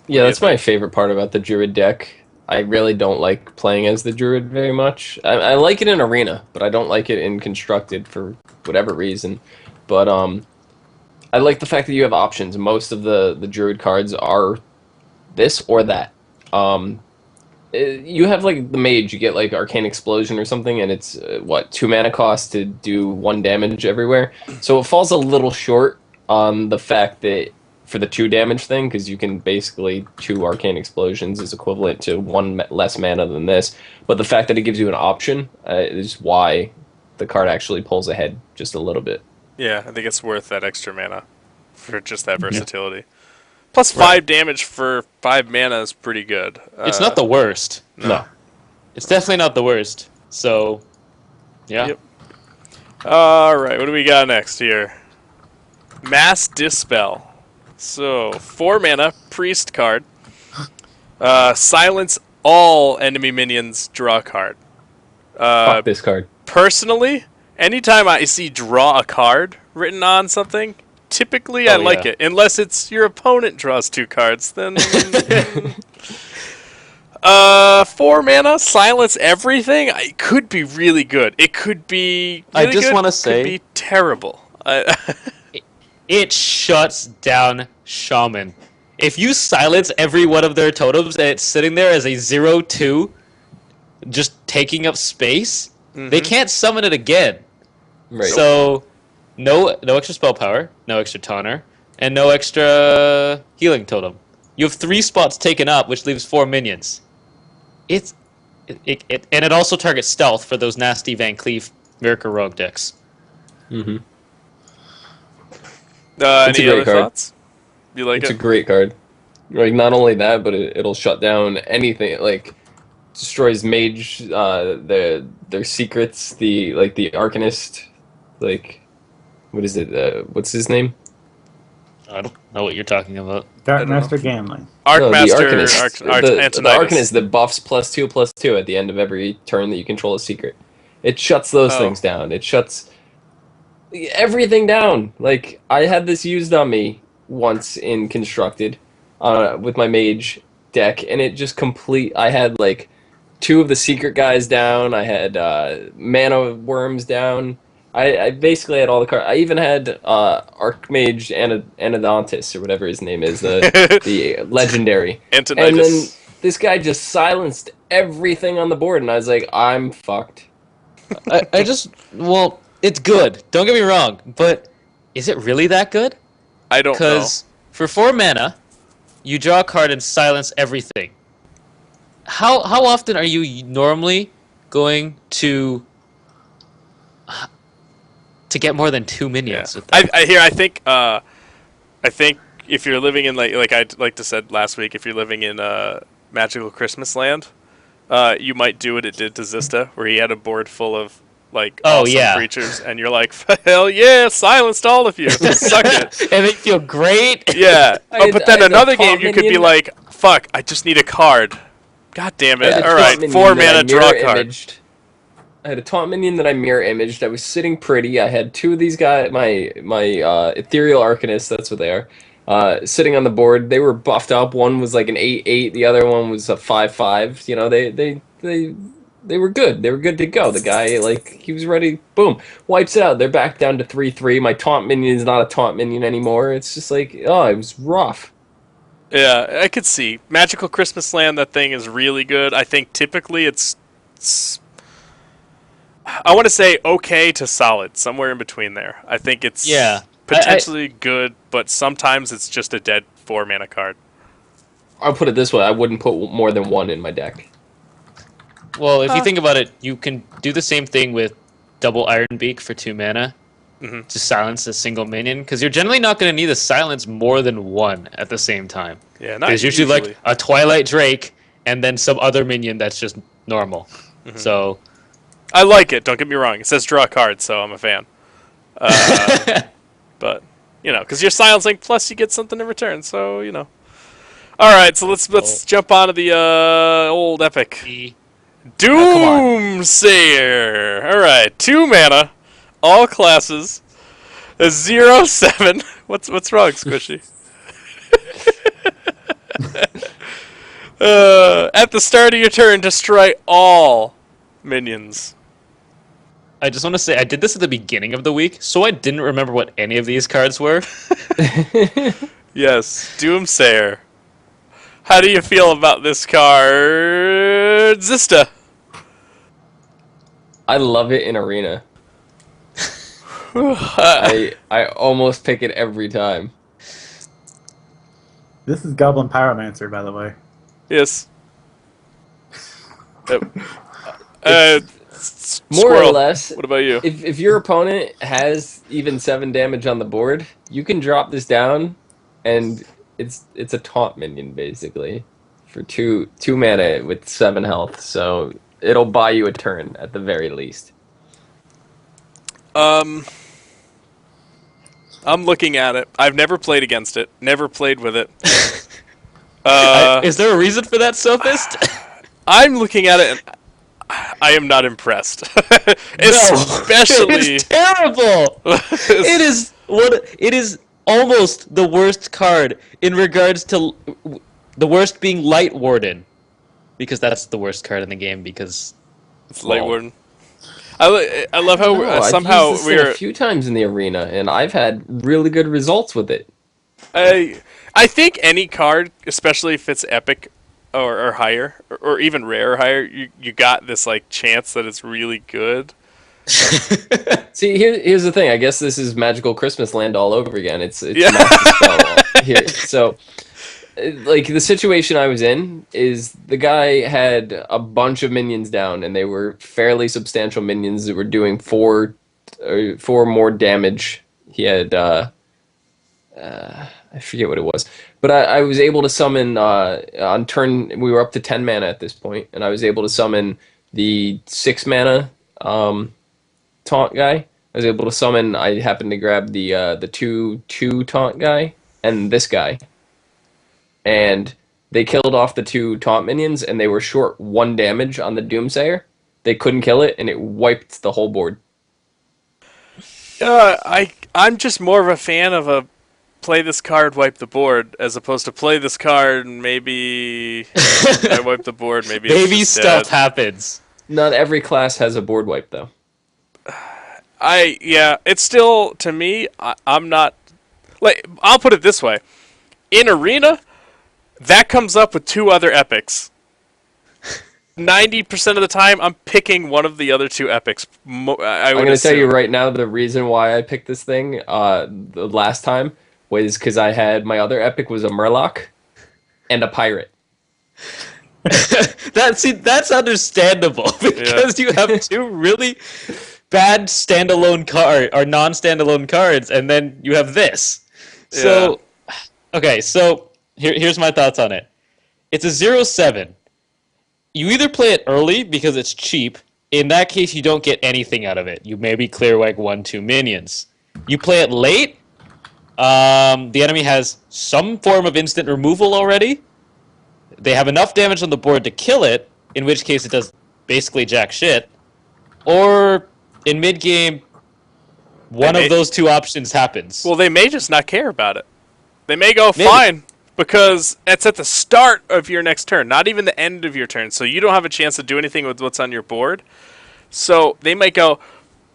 Yeah, that's think? my favorite part about the druid deck. I really don't like playing as the druid very much. I like it in arena, but I don't like it in constructed for whatever reason. But I like the fact that you have options. Most of the druid cards are this or that. You have like the mage, you get like Arcane Explosion or something, and it's what, 2 mana cost to do 1 damage everywhere. So it falls a little short on the fact that for the 2 damage thing, because you can basically 2 Arcane Explosions is equivalent to 1 less mana than this. But the fact that it gives you an option is why the card actually pulls ahead just a little bit. Yeah, I think it's worth that extra mana for just that versatility. Plus 5 damage for 5 mana is pretty good. It's not the worst. No. It's definitely not the worst. So, yeah. Yep. All right, what do we got next here? Mass Dispel. So 4 mana priest card. Silence all enemy minions. Draw a card. Fuck this card. Personally, anytime I see draw a card written on something, typically I like yeah. it. Unless it's your opponent draws 2 cards, then 4 mana, silence everything. It could be really good. It could be really I just good, wanna could say- be terrible. It shuts down Shaman. If you silence every one of their totems and it's sitting there as a 0/2, just taking up space, they can't summon it again. Right. So, no extra spell power, no extra taunter, and no extra healing totem. You have 3 spots taken up, which leaves 4 minions. And it also targets stealth for those nasty Van Cleef Miracle Rogue decks. Mm-hmm. It's a Any great other card. thoughts? You like It's a it? great card. Like, not only that, but it'll shut down anything. Like, destroys mage, their secrets. The Arcanist, like, what is it? What's his name? I don't know what you're talking about. Dark Master Gambling. No, the Arcmaster, Arcanist. The Antonidas. Arcanist that buffs +2/+2 at the end of every turn that you control a secret. It shuts those things down. It shuts everything down. Like, I had this used on me once in constructed with my mage deck, and it just I had like 2 of the secret guys down. I had mana worms down. I basically had all the cards. I even had Archmage Anodontis, or whatever his name is, the legendary. Antonidas. And then this guy just silenced everything on the board, and I was like, I'm fucked. Well, it's good. Don't get me wrong, but is it really that good? I don't know. Because for 4 mana, you draw a card and silence everything. How often are you normally going to get more than 2 minions with that? I think if you're living in like I like to said last week, if you're living in Magical Christmas Land, you might do what it did to Zista, where he had a board full of like awesome creatures, and you're like, hell yeah, silenced all of you, suck it. And they feel great. Yeah, but then I had a another taunt game you could be minion. like, fuck, I just need a card. God damn I it! had a All taunt right, minion 4 that I mana, draw a mirror card. imaged. I had a taunt minion that I mirror imaged. I was sitting pretty. I had 2 of these guys, my ethereal arcanists, that's what they are, sitting on the board. They were buffed up. One was like an 8/8. The other one was a 5/5. You know, they were good. They were good to go. The guy, like, he was ready. Boom, wipes it out. They're back down to 3/3. My taunt minion is not a taunt minion anymore. It's just like, oh, it was rough. Yeah, I could see Magical Christmas Land. That thing is really good. I think typically it's I want to say okay to solid, somewhere in between there. I think it's potentially good, but sometimes it's just a dead 4-mana card. I'll put it this way: I wouldn't put more than one in my deck. Well, if you think about it, you can do the same thing with double Iron Beak for 2 mana to silence a single minion, because you're generally not going to need to silence more than one at the same time. Yeah, not There's usually like a Twilight Drake and then some other minion that's just normal. So I like it. Don't get me wrong. It says draw a card, so I'm a fan. But because you're silencing, plus you get something in return. So All right, so let's jump onto the old epic. Doomsayer. All right, 2 mana, all classes, a 0/7. What's wrong, Squishy? At the start of your turn, destroy all minions. I just want to say I did this at the beginning of the week, so I didn't remember what any of these cards were. Yes, Doomsayer. How do you feel about this card, Zista? I love it in Arena. I almost pick it every time. This is Goblin Pyromancer, by the way. Yes. More or Squirrel, less. what about you? If your opponent has even 7 damage on the board, you can drop this down, and it's a taunt minion basically for 2 mana with 7 health. So it'll buy you a turn at the very least. I'm looking at it. I've never played against it. Never played with it. Is there a reason for that, Sophist? I'm looking at it, and I am not impressed. Especially, it's terrible. It is almost the worst card in regards to the worst being Light Warden, because that's the worst card in the game because it's Light Warden. I love how somehow I've used this thing a few times in the arena, and I've had really good results with it. I think any card, especially if it's epic or higher, or even rare or higher, you got this like chance that it's really good. See, here's the thing. I guess this is Magical Christmas Land all over again. It's Master Spell here. So, like, the situation I was in is the guy had a bunch of minions down, and they were fairly substantial minions that were doing 4 more damage. He had I forget what it was, but I was able to summon on turn. We were up to 10 mana at this point, and I was able to summon the 6 mana taunt guy. I was able to summon. I happened to grab the 2/2 taunt guy and this guy, and they killed off the 2 taunt minions, and they were short 1 damage on the Doomsayer. They couldn't kill it, and it wiped the whole board. I'm just more of a fan of a play this card, wipe the board, as opposed to play this card and maybe I wipe the board. Maybe stuff happens. Not every class has a board wipe, though. It's still, to me, I'm not like. I'll put it this way: in Arena, that comes up with 2 other epics. 90% of the time, I'm picking one of the other 2 epics. I'm going to tell you right now the reason why I picked this thing the last time was because I had my other epic was a Murloc and a pirate. That's understandable because you have 2 really bad standalone card or non-standalone cards, and then you have this. So, okay, so here's my thoughts on it. It's a 0/7. You either play it early because it's cheap. In that case, you don't get anything out of it. You maybe clear like 1-2 minions. You play it late. The enemy has some form of instant removal already. They have enough damage on the board to kill it, in which case it does basically jack shit. Or in mid-game, one of those 2 options happens. Well, they may just not care about it. They may go, fine, because it's at the start of your next turn, not even the end of your turn. So you don't have a chance to do anything with what's on your board. So they might go,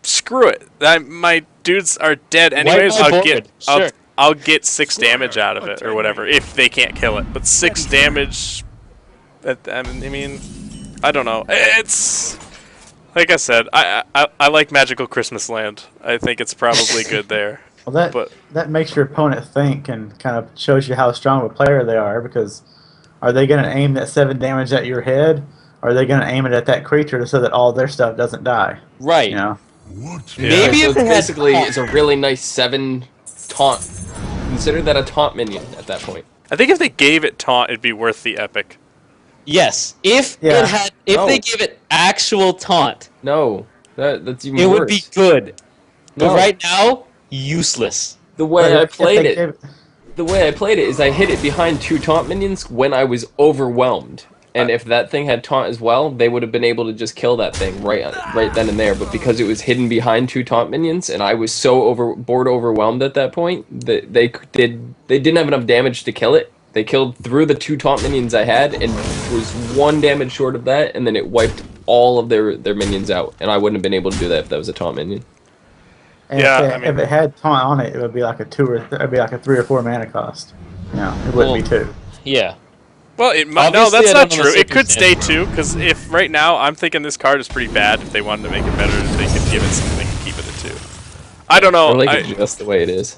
screw it. My dudes are dead anyways. I'll get 6 damage out of it or whatever if they can't kill it. But 6 damage. I mean, I don't know. It's like I said. I like Magical Christmas Land. I think it's probably good there. Well, But that makes your opponent think and kind of shows you how strong of a player they are, because are they going to aim that 7 damage at your head, or are they going to aim it at that creature so that all their stuff doesn't die? You Right. know? Maybe So if it's it had basically taunt. it's a really nice 7 taunt. Consider that a taunt minion at that point. I think if they gave it taunt, it'd be worth the epic. Yes, if Yeah. they No. give it actual taunt, No, that's even it worse. would be good. But No. right now, useless. The way But I if played they it, gave- the way I played it is I hit it behind 2 taunt minions when I was overwhelmed. And if that thing had taunt as well, they would have been able to just kill that thing right then and there. But because it was hidden behind 2 taunt minions, and I was so overwhelmed at that point that they didn't have enough damage to kill it. They killed through the 2 taunt minions I had, and was 1 damage short of that, and then it wiped all of their minions out. And I wouldn't have been able to do that if that was a taunt minion. and Yeah, if, I mean- if it had taunt on it, it would be like a 3 or 4 mana cost. No, it wouldn't be 2. Yeah. Well, it might, no, Obviously, that's I not don't know the true. It could stay circumstances. 2, because if right now I'm thinking this card is pretty bad. If they wanted to make it better, they could give it something and keep it at 2. I don't know. Or like it just the way it is.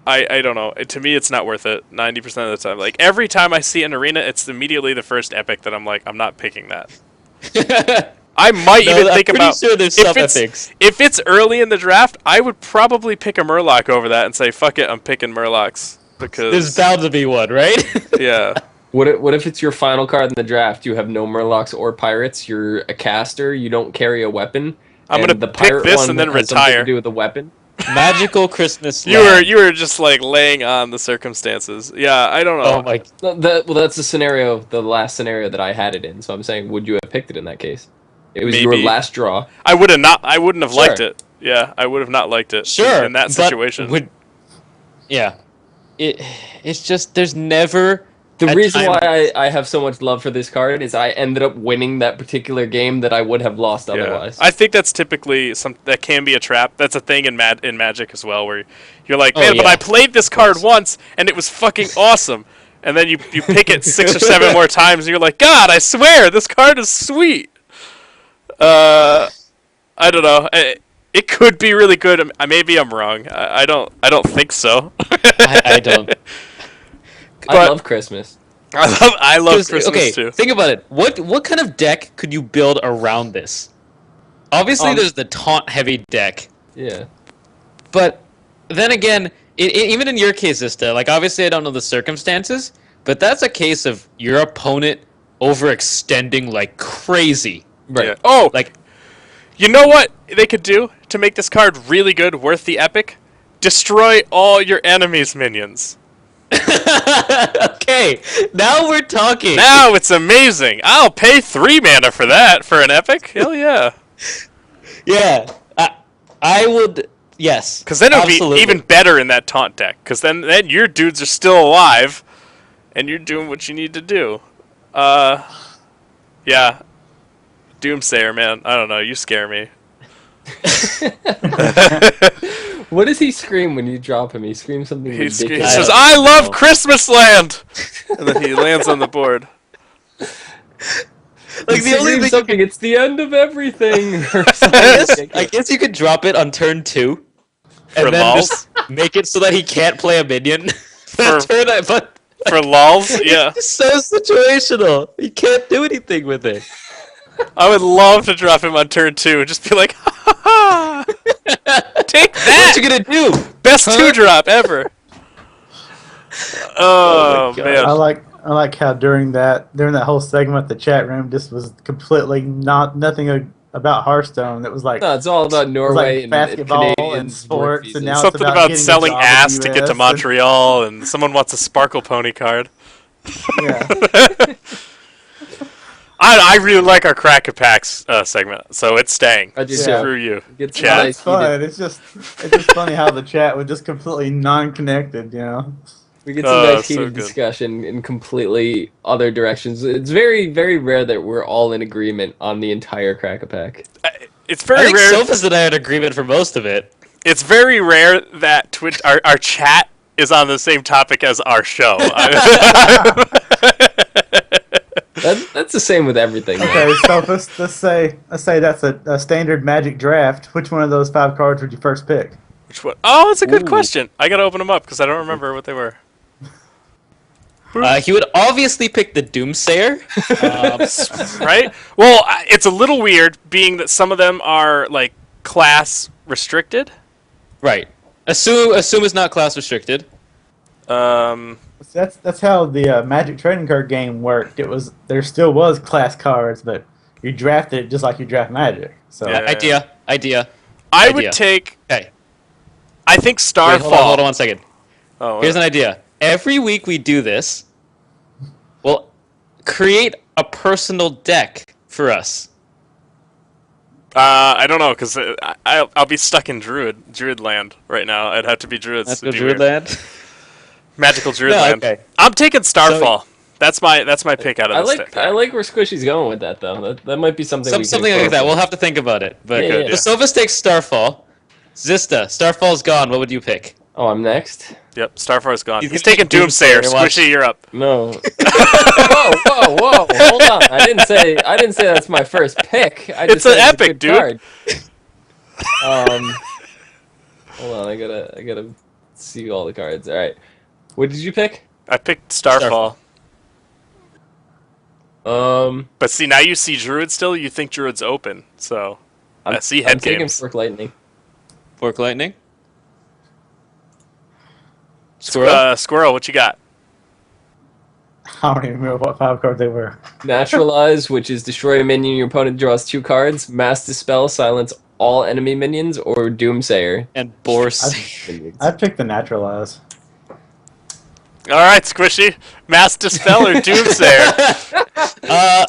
I don't know. To me, it's not worth it. 90% of the time, like every time I see an arena, it's immediately the first epic that I'm like, I'm not picking that. I might No, even I'm think pretty about sure there's if some it's epics. if it's early in the draft, I would probably pick a Murloc over that and say, fuck it, I'm picking Murlocs because There's bound to be one, right? yeah. What if it's your final card in the draft? You have no Murlocs or pirates. You're a caster. You don't carry a weapon. I'm and gonna the pick pirate this one and then has something retire. to do with the weapon. Magical Christmas You land. were just like laying on the circumstances. Yeah, I don't know. Oh my. Well, that's the last scenario that I had it in. So I'm saying, would you have picked it in that case? It was your Maybe. last draw. I wouldn't have Sure. liked it. Yeah, I would have not liked it. Sure. In that but situation. Yeah. It's just there's never The a reason time- why I have so much love for this card is I ended up winning that particular game that I would have lost Yeah. otherwise. I think that's typically that can be a trap. That's a thing in Magic as well, where you're like, Oh, man, but yeah. I played this card once and it was fucking awesome, and then you pick it 6 or 7 more times and you're like, God, I swear this card is sweet. I don't know. It could be really good. Maybe I'm wrong. I don't think so. I don't. I but- love Christmas. I love 'Cause, Christmas okay, too. think about it. What kind of deck could you build around this? Obviously, there's the taunt heavy deck, Yeah. but then again, even in your case, Ista, like obviously I don't know the circumstances, but that's a case of your opponent overextending like crazy. Right. Yeah. Oh, Like, you know what they could do to make this card really good, worth the epic? Destroy all your enemies' minions. okay, now we're talking. Now it's amazing. I'll pay 3 mana for that for an epic. Hell yeah. Yeah, I would. Yes, Because then it would absolutely. be even better in that taunt deck. Because then your dudes are still alive, and you're doing what you need to do. Yeah. Doomsayer, man. I don't know. You scare me. What does he scream when you drop him? He screams something He ridiculous. says, I I don't love know. Christmas Land! And then he lands on the board. Like He the only screams thing. something. It's the end of everything. Or something I ridiculous. guess you could drop it on turn 2, For and then lols? just make it so that he can't play a minion. For- But For lols? Yeah. it's so situational. You can't do anything with it. I would love to drop him on turn 2 and just be like, ha ha ha! Take What that! you gonna do? Best 2-drop ever! Oh, God. man. I like how during that whole segment the chat room just was completely nothing about Hearthstone. It was like No, it's all about Norway and basketball Canadians, and sports, work and visas. now it's Something about about getting a selling job in ass the to get US to and- Montreal, and someone wants a Sparkle Pony card. Yeah. I really like our Crack a Packs segment, so it's staying. I do Yeah. Screw you. Get some Chat. nice It's fun. It's just funny how the chat was just completely non-connected, you know. We get some Oh, nice so heated good. discussion in completely other directions. It's very, very rare that we're all in agreement on the entire Crack-a-Pack. It's I very think rare. Sophus and I had agreement for most of it. It's very rare that Twitch, our chat, is on the same topic as our show. That's the same with everything. man. Okay, so let's say that's a standard Magic draft. Which one of those 5 cards would you first pick? Which one? Oh, that's a good Ooh. question. I gotta open them up because I don't remember what they were. He would obviously pick the Doomsayer. Right? Well, it's a little weird, being that some of them are like class restricted. Right. Assume it's not class restricted. That's how the Magic trading card game worked. There still was class cards, but you drafted it just like you draft Magic. So Yeah. Idea. I would take. Okay. I think Starfall. Wait, hold on 1 second. Oh, Here's an idea. Every week we do this, we'll create a personal deck for us. I don't know, because I'll be stuck in Druid land right now. I'd have to be Druids. That's It'd be Druid weird. land. Magical Druid No, land. okay. I'm taking Starfall. That's my pick out of this. I like where Squishy's going with that though. That might be something. Something like that. We'll have to think about it. But Yeah. the Sophus takes Starfall. Zista, Starfall's gone. What would you pick? Oh, I'm next. Yep, Starfall's gone. He's He's gonna taking take Doomsayer. Doomsayer, watch. Squishy, you're up. No. Whoa! Hold on. I didn't say that's my first pick. I just It's an said a epic, good dude. card. Hold on. I gotta see all the cards. All right. What did you pick? I picked Starfall. But see, now you see Druid still. You think Druid's open, so I see head I'm taking games. Fork Lightning. Fork Lightning? Squirrel? Squirrel, what you got? I don't even remember what 5 cards they were. Naturalize, which is destroy a minion your opponent draws 2 cards. Mass Dispel, silence all enemy minions, or Doomsayer. And Borse. I'd pick the Naturalize. All right, Squishy. Mass Dispel or Doomsayer?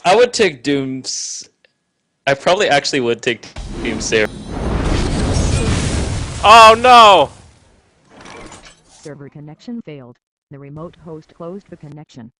I would take Dooms. I probably actually would take Doomsayer. Oh no! Server connection failed. The remote host closed the connection.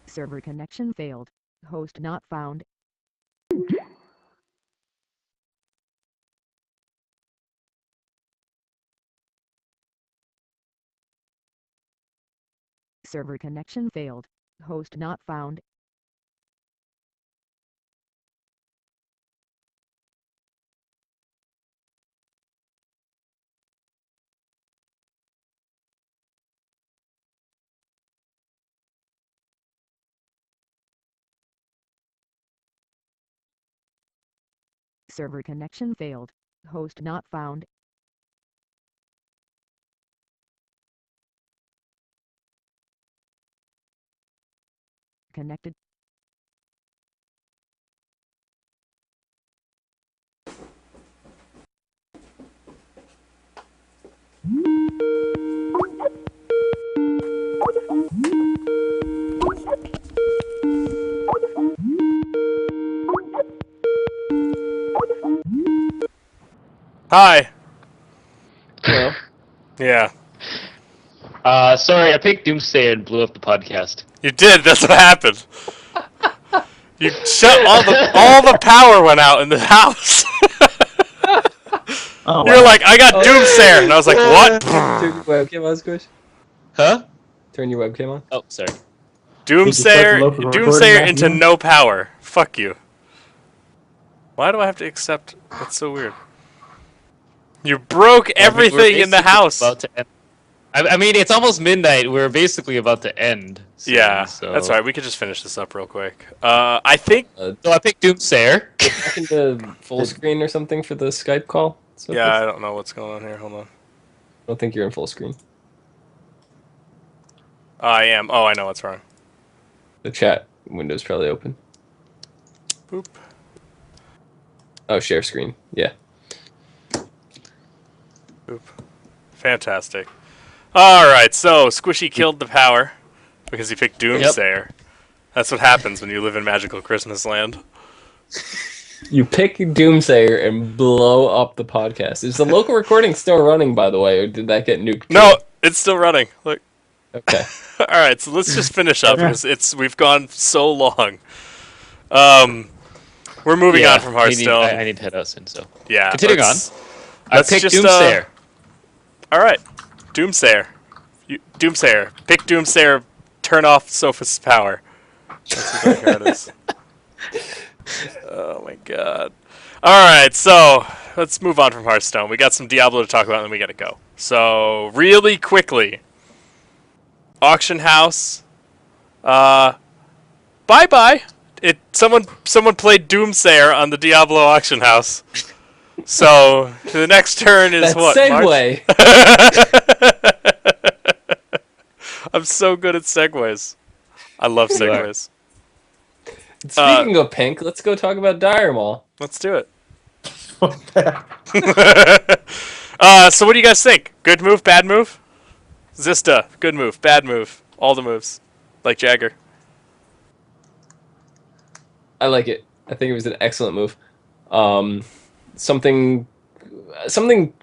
Server connection failed. Host not found. Server connection failed. Host not found. Server connection failed. Host not found. Connected. Hi. Hello. Yeah. Sorry, I picked Doomsayer and blew up the podcast. You did. That's what happened. You shut all the power went out in the house. Oh, You're wow. like, I got Doomsayer, and I was like, what? Turn your webcam on, Squish. Huh? Turn your webcam on. Oh, sorry. Doomsayer local recording Doomsayer back into again? no power. Fuck you. Why do I have to accept? That's so weird. You broke everything in the house. About to end. I mean, it's almost midnight. We're basically about to end. Soon, Yeah, so. that's right. We could just finish this up real quick. I think. So I picked Doomsayer. Go back into full screen or something for the Skype call. So Yeah, I don't know what's going on here. Hold on. I don't think you're in full screen. I am. Oh, I know what's wrong. The chat window's probably open. Boop. Oh, share screen. Yeah. Boop. Fantastic. All right, so Squishy killed the power because he picked Doomsayer. That's what happens when you live in magical Christmas land. You pick Doomsayer and blow up the podcast. Is the local recording still running, by the way, or did that get nuked? No, it's still running. Look. Okay. All right, so let's just finish up because we've gone so long. We're moving Yeah, on from Hearthstone. I need to head out soon. So Yeah. continuing on. I Let's picked just, Doomsayer. All right, Doomsayer. Doomsayer. Pick Doomsayer. Turn off Sophist's power. That's what that card is. Oh my god. All right, so let's move on from Hearthstone. We got some Diablo to talk about, and then we gotta go. So really quickly, Auction House. Bye bye. Someone played Doomsayer on the Diablo Auction House. So the next turn is That what? segue. I'm so good at segues. I love segues. Speaking of pink, let's go talk about Dire Mall. Let's do it. What the So what do you guys think? Good move, bad move? Zista, good move, bad move. All the moves. Like Jagger. I like it. I think it was an excellent move. Something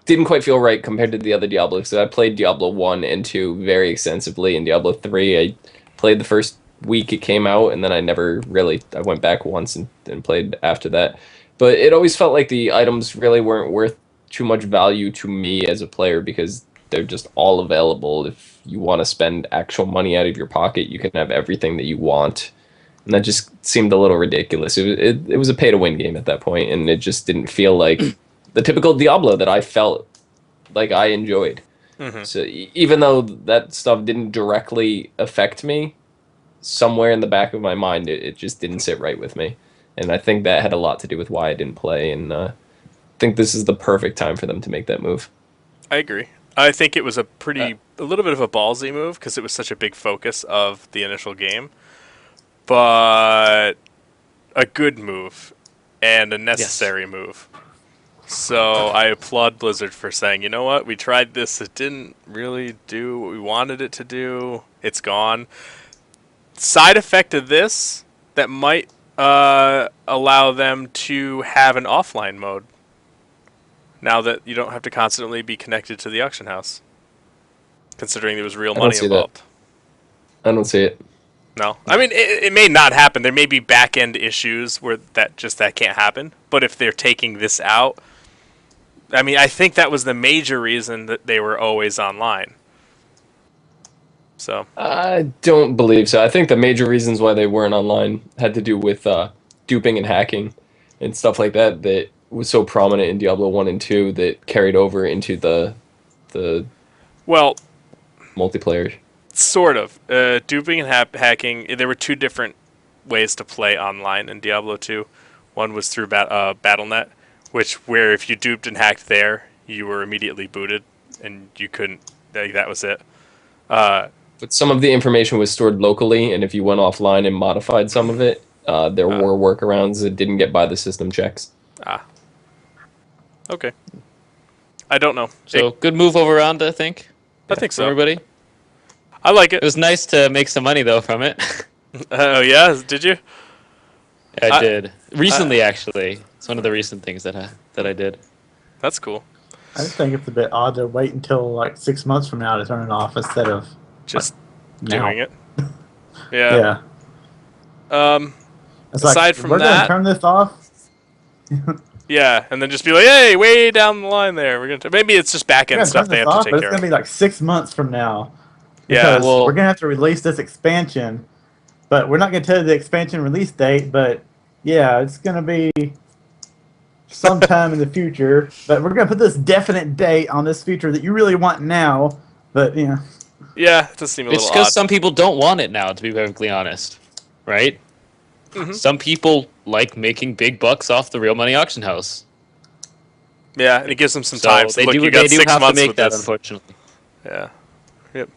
didn't quite feel right compared to the other Diablos. So I played Diablo 1 and 2 very extensively. In Diablo 3, I played the first week it came out, and then I went back once and played after that. But it always felt like the items really weren't worth too much value to me as a player because they're just all available. If you want to spend actual money out of your pocket, you can have everything that you want. And that just seemed a little ridiculous. It was a pay-to-win game at that point, and it just didn't feel like the typical Diablo that I felt like I enjoyed. Mm-hmm. So even though that stuff didn't directly affect me, somewhere in the back of my mind, it just didn't sit right with me. And I think that had a lot to do with why I didn't play, and I think this is the perfect time for them to make that move. I agree. I think it was a little bit of a ballsy move because it was such a big focus of the initial game. But a good move and a necessary move. So I applaud Blizzard for saying, you know what, we tried this, it didn't really do what we wanted it to do, it's gone. Side effect of this that might allow them to have an offline mode now that you don't have to constantly be connected to the auction house, considering there was real money involved. I don't see it. No, I mean it may not happen. There may be back end issues where that can't happen. But if they're taking this out, I mean I think that was the major reason that they were always online. So I don't believe so. I think the major reasons why they weren't online had to do with duping and hacking and stuff like that that was so prominent in Diablo 1 and 2 that carried over into the well, multiplayer. sort of. Duping and hacking, there were two different ways to play online in Diablo 2. One was through Battle.net, where if you duped and hacked there, you were immediately booted, and you couldn't, that was it. But some of the information was stored locally, and if you went offline and modified some of it, there were workarounds that didn't get by the system checks. Okay. I don't know. So good move all around, I think. I think so. For everybody. I like it. It was nice to make some money though from it. Oh yeah, did you? I did recently, actually. It's one of the recent things that I did. That's cool. I just think it's a bit odd to wait until like 6 months from now to turn it off instead of Just now. doing it. Yeah. Yeah. It's aside like, from we're that, gonna turn this off. yeah, and then just be like, hey, way down the line there, we're gonna maybe it's just back end stuff they have to take but care it's gonna of. be like 6 months from now. Yeah, Because we're gonna have to release this expansion, but we're not gonna tell you the expansion release date. But yeah, it's gonna be sometime in the future. But we're gonna put this definite date on this feature that you really want now. But yeah, it does seem a It's little because odd. some people don't want it now, to be perfectly honest. Right? Mhm. Some people like making big bucks off the real money auction house. Yeah, and it gives them some So time. So they look, do, you got they do 6 have to months make with that, this. unfortunately. Yeah. Yep.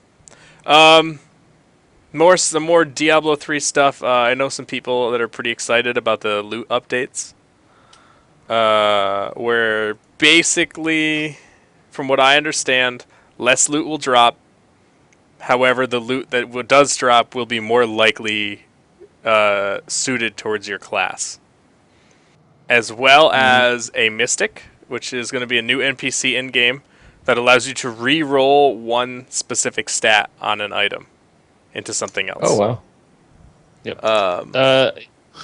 Some more Diablo 3 stuff. I know some people that are pretty excited about the loot updates. Where basically, from what I understand, less loot will drop. However, the loot that does drop will be more likely suited towards your class. As well as a Mystic, which is going to be a new NPC in-game that allows you to re-roll one specific stat on an item into something else. Oh, wow. Yep.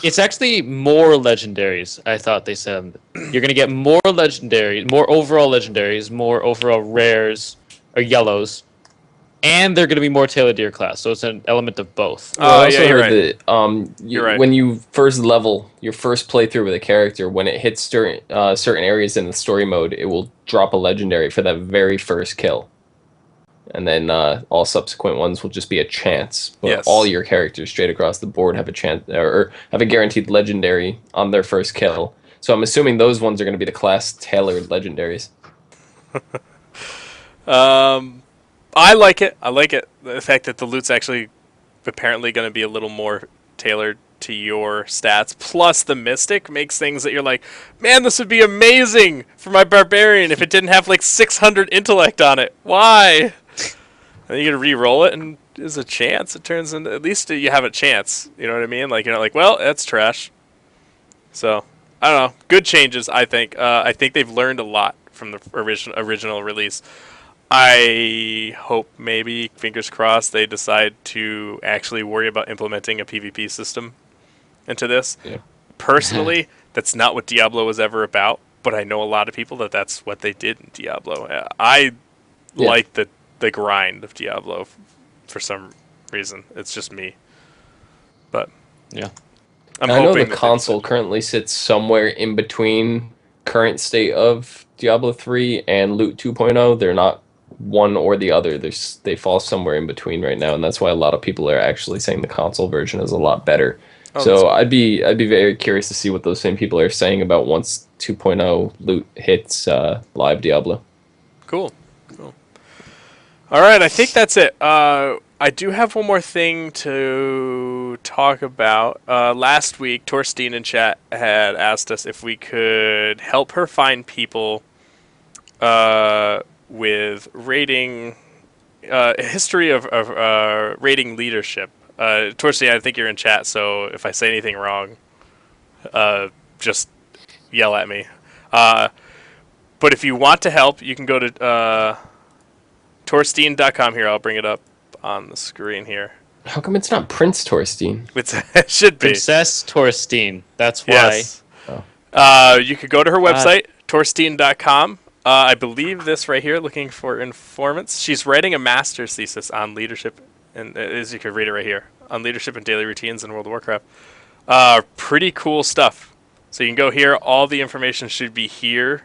It's actually more legendaries. I thought they said you're gonna get more legendaries, more overall legendaries, more overall rares or yellows, and they're gonna be more tailored to your class. So it's an element of both. Well, I Yeah, also you're heard right. that You're right. when you first level your first playthrough with a character, when it hits certain areas in the story mode, it will drop a legendary for that very first kill, and then all subsequent ones will just be a chance. But Yes. all your characters straight across the board have a chance or have a guaranteed legendary on their first kill. So I'm assuming those ones are going to be the class tailored legendaries. I like it. I like it. The fact that the loot's actually apparently going to be a little more tailored to your stats. Plus, the Mystic makes things that you're like, man, this would be amazing for my Barbarian if it didn't have like 600 intellect on it. Why? And you can re-roll it, and there's a chance it turns into. At least you have a chance. You know what I mean? Like you're not like, well, that's trash. So I don't know. Good changes, I think. I think they've learned a lot from the original release. I hope maybe, fingers crossed, they decide to actually worry about implementing a PvP system into this. Yeah. Personally, that's not what Diablo was ever about, but I know a lot of people that that's what they did in Diablo. I like the grind of Diablo for some reason. It's just me. But Yeah. I'm I know hoping the that console currently sits somewhere in between current state of Diablo 3 and Loot 2.0. They're not one or the other. They fall somewhere in between right now, and that's why a lot of people are actually saying the console version is a lot better. Oh, So I'd be very curious to see what those same people are saying about once 2.0 Loot hits live Diablo. Cool. All right, I think that's it. I do have one more thing to talk about. Last week, Torstein in chat had asked us if we could help her find people with rating, history of rating leadership. Torstein, I think you're in chat, so if I say anything wrong, just yell at me. But if you want to help, you can go to Torstein.com here. I'll bring it up on the screen here. How come it's not Prince Torstein? It should be. Princess Torstein. That's why. Yes. You could go to her website, Torstein.com. I believe this right here, looking for informants. She's writing a master's thesis on leadership, and as you can read it right here, on leadership and daily routines in World of Warcraft. Pretty cool stuff. So you can go here. All the information should be here.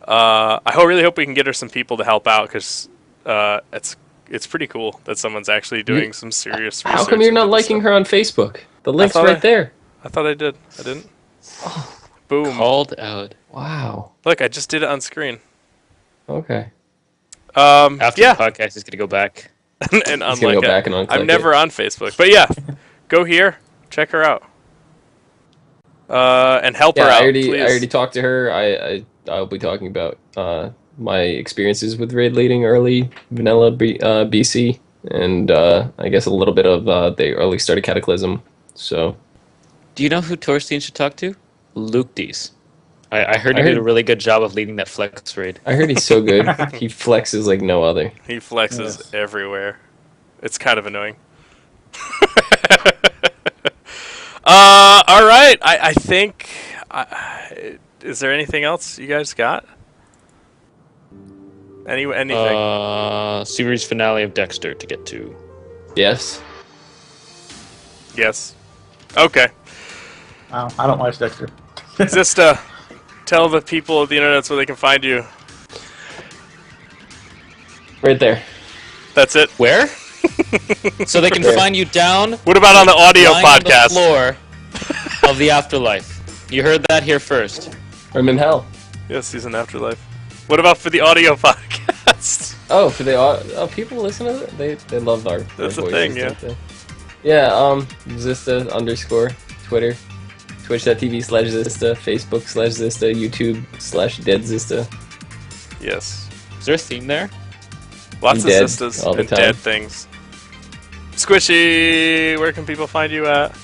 I really hope we can get her some people to help out, because it's pretty cool that someone's actually doing some serious research. How come you're not into this liking stuff. her on Facebook? The link's right there. I thought I did. I didn't. Boom. Called out. Wow. Look, I just did it on screen. Okay. After Yeah. the podcast, he's gonna go back. And He's gonna unlike go it, back and unclick I'm never on Facebook. But yeah, go here, check her out, and help her out. I already please. talked to her. I'll be talking about my experiences with raid leading early vanilla BC, and I guess a little bit of the early start of Cataclysm. So Do you know who Torstein should talk to? Luke Dees. I heard he did a really good job of leading that flex raid. I heard he's so good. He flexes like no other. He flexes everywhere. It's kind of annoying. All right. I think. Is there anything else you guys got? Anything? Series finale of Dexter to get to. Yes. Yes. Okay. I don't watch Dexter. Zista, tell the people of the internet where they can find you. Right there. That's it. Where? So they can There. find you down What about on the audio lying on the podcast? floor of the afterlife. You heard that here first. I'm in hell. Yes, he's in Afterlife. What about for the audio podcast? Oh, for the people listen to it? They love our That's the voices, thing, yeah. don't they? Yeah, Zista _ Twitter, Twitch.tv/Zista, Facebook/Zista, YouTube/Dead Zista. Yes. Is there a theme there? Lots of Dead sisters all the and time. dead things. Squishy, where can people find you at?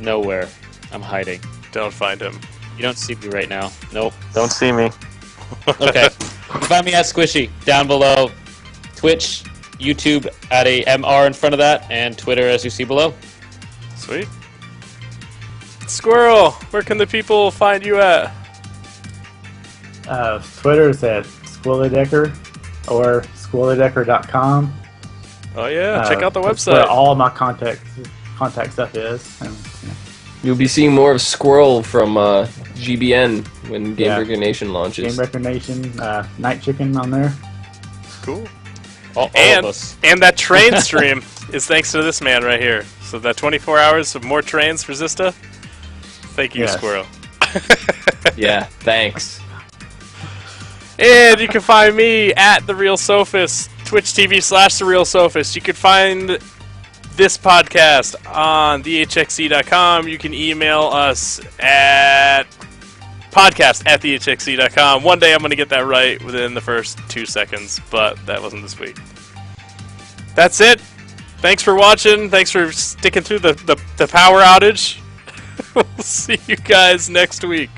Nowhere. I'm hiding. Don't find him. You don't see me right now. Nope. Don't see me. Okay. You can find me at Squishy down below. Twitch, YouTube at a MR in front of that, and Twitter as you see below. Sweet. Squirrel, where can the people find you at? Twitter is at SquirrelyDecker or SquirrelyDecker.com. Oh yeah, check out the That's website. where all my contact stuff is. And, You'll be seeing more of Squirrel from GBN when Game Breaker Nation launches. Game Breaker Nation, Night Chicken on there. Cool. All And of us. and that train stream is thanks to this man right here. So that 24 hours of more trains for Zista. Thank you, Yes. Squirrel. Yeah, thanks. And you can find me at The Real Sophist, Twitch TV/The Real Sophist. You can find this podcast on thehxc.com. You can email us at podcast@thehxc.com. One day I'm going to get that right within the first 2 seconds, but that wasn't this week. That's it. Thanks for watching. Thanks for sticking through the power outage. We'll see you guys next week.